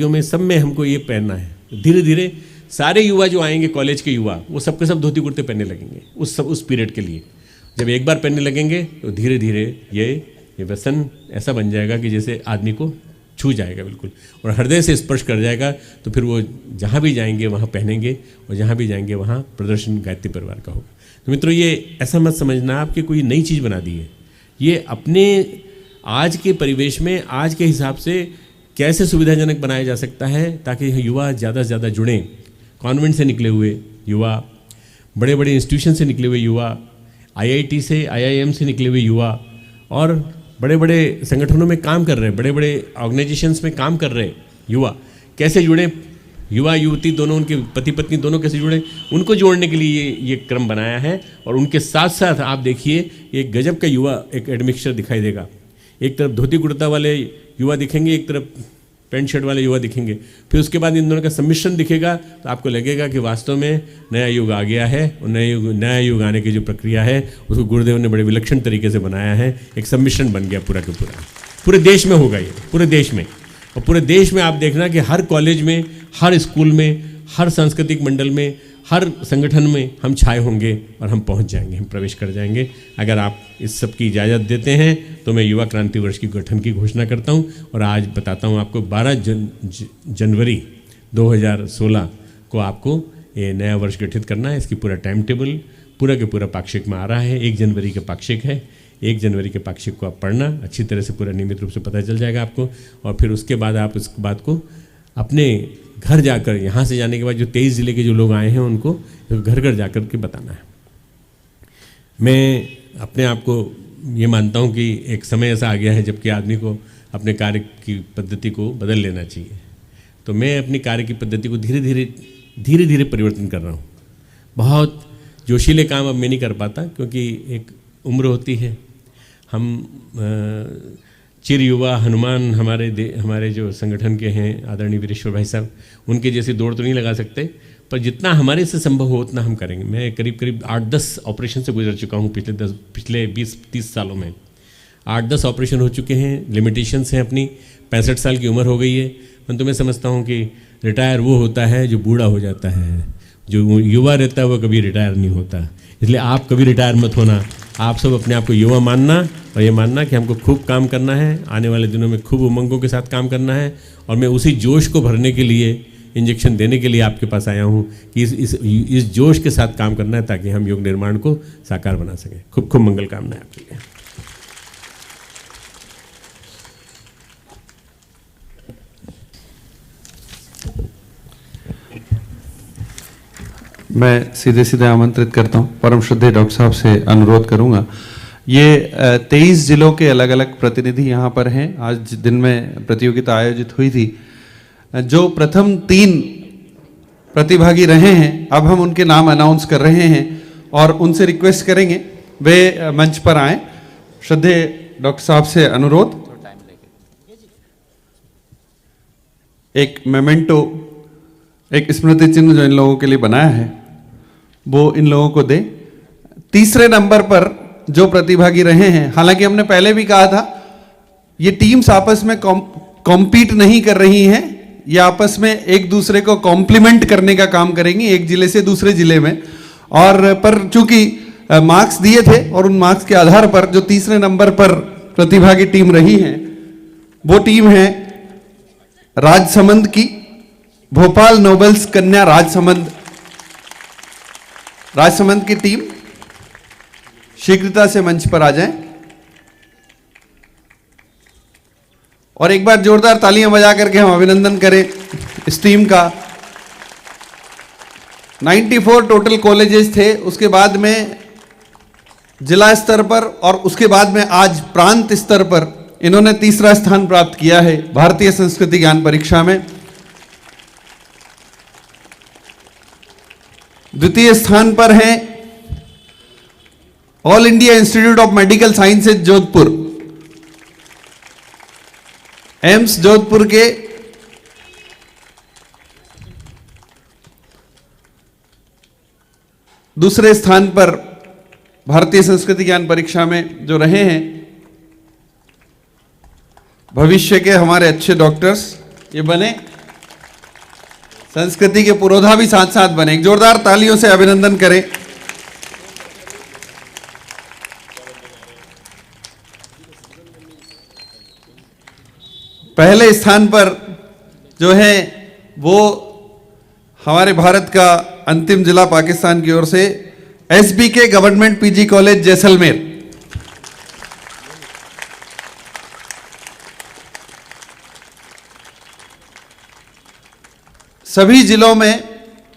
में सब में हमको ये पहनना है। धीरे धीरे सारे युवा जो आएंगे, कॉलेज के युवा, वो सबके सब धोती कुर्ते पहनने लगेंगे उस पीरियड के लिए। जब एक बार पहनने लगेंगे तो धीरे धीरे ये व्यसन ऐसा बन जाएगा कि जैसे आदमी को छू जाएगा बिल्कुल, और हृदय से स्पर्श कर जाएगा। तो फिर वो जहाँ भी जाएंगे वहाँ पहनेंगे, और जहाँ भी जाएंगे वहाँ प्रदर्शन गायत्री परिवार का होगा। तो मित्रों, ये ऐसा मत समझना आप कि कोई नई चीज़ बना दी है। ये अपने आज के परिवेश में, आज के हिसाब से कैसे सुविधाजनक बनाया जा सकता है ताकि युवा ज़्यादा से ज़्यादा जुड़ें। कॉन्वेंट से निकले हुए युवा, बड़े बड़े इंस्टीट्यूशन से निकले हुए युवा, IIT से, IIM से निकले हुए युवा, और बड़े बड़े संगठनों में काम कर रहे, बड़े बड़े ऑर्गेनाइजेशंस में काम कर रहे युवा कैसे जुड़े, युवा युवती दोनों, उनके पति पत्नी दोनों कैसे जुड़े, उनको जोड़ने के लिए ये क्रम बनाया है। और उनके साथ साथ आप देखिए एक गजब का युवा एक एडमिक्सचर दिखाई देगा। एक तरफ धोती कुर्ता वाले युवा दिखेंगे, एक तरफ पैंट शर्ट वाले युवा दिखेंगे, फिर उसके बाद इन दोनों का सम्मिश्रण दिखेगा, तो आपको लगेगा कि वास्तव में नया युग आ गया है। और नया युग आने की जो प्रक्रिया है उसको गुरुदेव ने बड़े विलक्षण तरीके से बनाया है। एक सम्मिश्रण बन गया पूरा का पूरा, पूरे देश में होगा ये, पूरे देश में। और पूरे देश में आप देखना कि हर कॉलेज में, हर स्कूल में, हर सांस्कृतिक मंडल में, हर संगठन में हम छाए होंगे और हम पहुंच जाएंगे, हम प्रवेश कर जाएंगे। अगर आप इस सब की इजाज़त देते हैं तो मैं युवा क्रांति वर्ष की गठन की घोषणा करता हूं और आज बताता हूं आपको 12 जनवरी 2016 को आपको ये नया वर्ष गठित करना है। इसकी पूरा टाइम टेबल पूरा के पूरा पाक्षिक में आ रहा है। 1 जनवरी के पाक्षिक है। 1 जनवरी के पाक्षिक को आप पढ़ना अच्छी तरह से, पूरा नियमित रूप से पता चल जाएगा आपको। और फिर उसके बाद आप इस बात को अपने घर जाकर, यहाँ से जाने के बाद जो 23 जिले के जो लोग आए हैं उनको घर घर जाकर के बताना है। मैं अपने आप को ये मानता हूँ कि एक समय ऐसा आ गया है जबकि आदमी को अपने कार्य की पद्धति को बदल लेना चाहिए। तो मैं अपनी कार्य की पद्धति को धीरे धीरे परिवर्तन कर रहा हूँ। बहुत जोशीले काम अब मैं नहीं कर पाता क्योंकि एक उम्र होती है। हम चिर युवा हनुमान हमारे जो संगठन के हैं आदरणीय वीरेश्वर भाई साहब, उनके जैसी दौड़ तो नहीं लगा सकते, पर जितना हमारे से संभव हो उतना हम करेंगे। मैं करीब 8-10 ऑपरेशन से गुजर चुका हूँ पिछले 20-30 सालों में। 8-10 ऑपरेशन हो चुके हैं। लिमिटेशंस हैं अपनी। 65 साल की उम्र हो गई है। परंतु मैं समझता हूँ कि रिटायर वो होता है जो बूढ़ा हो जाता है, जो युवा रहता है वो कभी रिटायर नहीं होता। इसलिए आप कभी रिटायर मत होना। आप सब अपने आप को युवा मानना और ये मानना कि हमको खूब काम करना है, आने वाले दिनों में खूब उमंगों के साथ काम करना है। और मैं उसी जोश को भरने के लिए, इंजेक्शन देने के लिए आपके पास आया हूँ कि इस जोश के साथ काम करना है ताकि हम योग निर्माण को साकार बना सकें। खूब खूब मंगल कामनाएं आपके लिए। मैं सीधे सीधे आमंत्रित करता हूं, परम श्रद्धेय डॉक्टर साहब से अनुरोध करूंगा। ये 23 जिलों के अलग अलग प्रतिनिधि यहाँ पर हैं। आज दिन में प्रतियोगिता आयोजित हुई थी। जो प्रथम 3 प्रतिभागी रहे हैं, अब हम उनके नाम अनाउंस कर रहे हैं और उनसे रिक्वेस्ट करेंगे वे मंच पर आएं। श्रद्धेय डॉक्टर साहब से अनुरोध, एक मेमेंटो, एक स्मृति चिन्ह जो इन लोगों के लिए बनाया है वो इन लोगों को दे। तीसरे नंबर पर जो प्रतिभागी रहे हैं, हालांकि हमने पहले भी कहा था ये टीम्स आपस में कॉम्पीट नहीं कर रही हैं, ये आपस में एक दूसरे को कॉम्प्लीमेंट करने का काम करेंगी एक जिले से दूसरे जिले में। और पर चूंकि मार्क्स दिए थे और उन मार्क्स के आधार पर जो तीसरे नंबर पर प्रतिभागी टीम रही है वो टीम है राजसमंद की, भोपाल नोबल्स कन्या राजसमंद की टीम शीघ्रता से मंच पर आ जाएं और एक बार जोरदार तालियां बजा करके हम अभिनंदन करें इस टीम का। 94 टोटल कॉलेजेस थे, उसके बाद में जिला स्तर पर और उसके बाद में आज प्रांत स्तर पर इन्होंने तीसरा स्थान प्राप्त किया है भारतीय संस्कृति ज्ञान परीक्षा में। द्वितीय स्थान पर हैं all India institute of medical sciences Jodhpur, AIIMS Jodhpur के दूसरे स्थान पर भारतीय संस्कृति ज्ञान परीक्षा में जो रहे हैं। भविष्य के हमारे अच्छे डॉक्टर्स ये बने, संस्कृति के पुरोधा भी साथ साथ बने। एक जोरदार तालियों से अभिनंदन करें। पहले स्थान पर जो है वो हमारे भारत का अंतिम जिला पाकिस्तान की ओर से SBK government PG college Jaisalmer. सभी जिलों में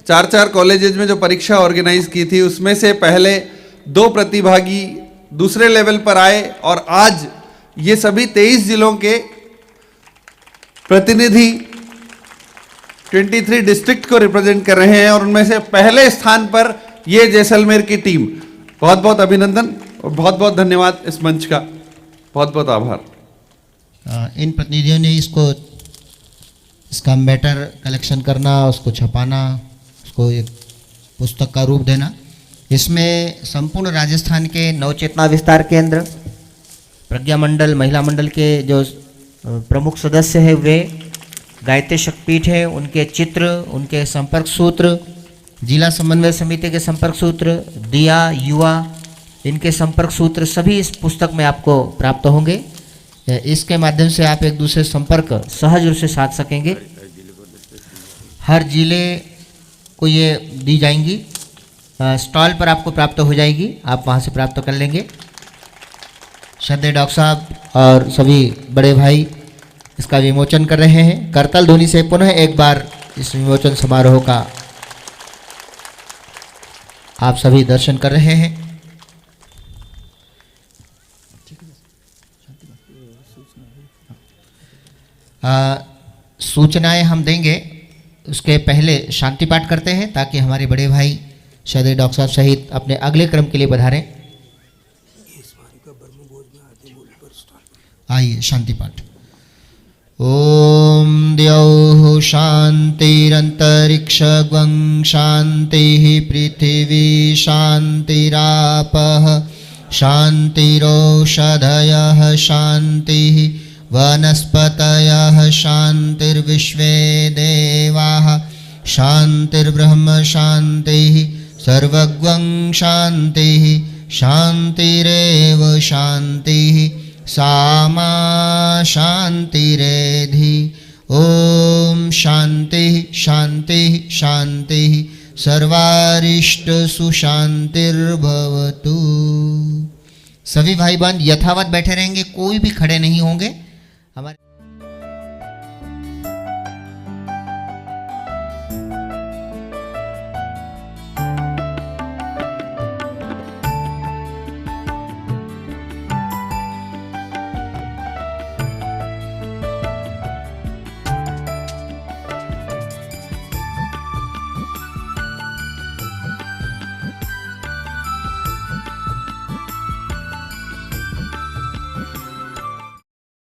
4-4 कॉलेजेस में जो परीक्षा ऑर्गेनाइज की थी उसमें से पहले 2 प्रतिभागी दूसरे लेवल पर आए और आज ये सभी 23 जिलों के प्रतिनिधि 23 डिस्ट्रिक्ट को रिप्रेजेंट कर रहे हैं और उनमें से पहले स्थान पर ये जैसलमेर की टीम। बहुत बहुत अभिनंदन और बहुत बहुत धन्यवाद इस मंच का, बहुत बहुत आभार। इन प्रतिनिधियों ने इसका मैटर कलेक्शन करना, उसको छपाना, उसको एक पुस्तक का रूप देना, इसमें संपूर्ण राजस्थान के नवचेतना विस्तार केंद्र, प्रज्ञा मंडल, महिला मंडल के जो प्रमुख सदस्य हैं वे, गायत्री शक्तिपीठ है, उनके चित्र, उनके संपर्क सूत्र, जिला समन्वय समिति के संपर्क सूत्र, दिया, युवा, इनके संपर्क सूत्र सभी इस पुस्तक में आपको प्राप्त होंगे। इसके माध्यम से आप एक दूसरे संपर्क सहज रूप से साध सकेंगे। हर जिले को ये दी जाएंगी, स्टॉल पर आपको प्राप्त हो जाएगी, आप वहाँ से प्राप्त कर लेंगे। श्रद्धेय डॉक्टर साहब और सभी बड़े भाई इसका विमोचन कर रहे हैं। करताल ध्वनि से पुनः एक बार इस विमोचन समारोह का आप सभी दर्शन कर रहे हैं। सूचनाएं हम देंगे, उसके पहले शांति पाठ करते हैं ताकि हमारे बड़े भाई श्रद्धेय डॉक्टर साहब सहित अपने अगले क्रम के लिए पधारें। आइए शांति पाठ। ओम द्यौः शान्तिरन्तरिक्षगं शान्तिः पृथिवी शान्तिरापः शान्तिरोषधयः शान्तिः वनस्पतयः शान्तिर्विश्वे देवाः शान्तिर्ब्रह्म शान्तिः सर्वगं शान्तिः शान्तिरेव शान्तिः सामा शान्तिरेधि। ओम शान्तिः शान्तिः शान्तिः सर्वारिष्ट सुशान्तिर्भवतु। सभी भाई बहन यथावत बैठे रहेंगे, कोई भी खड़े नहीं होंगे। हमारे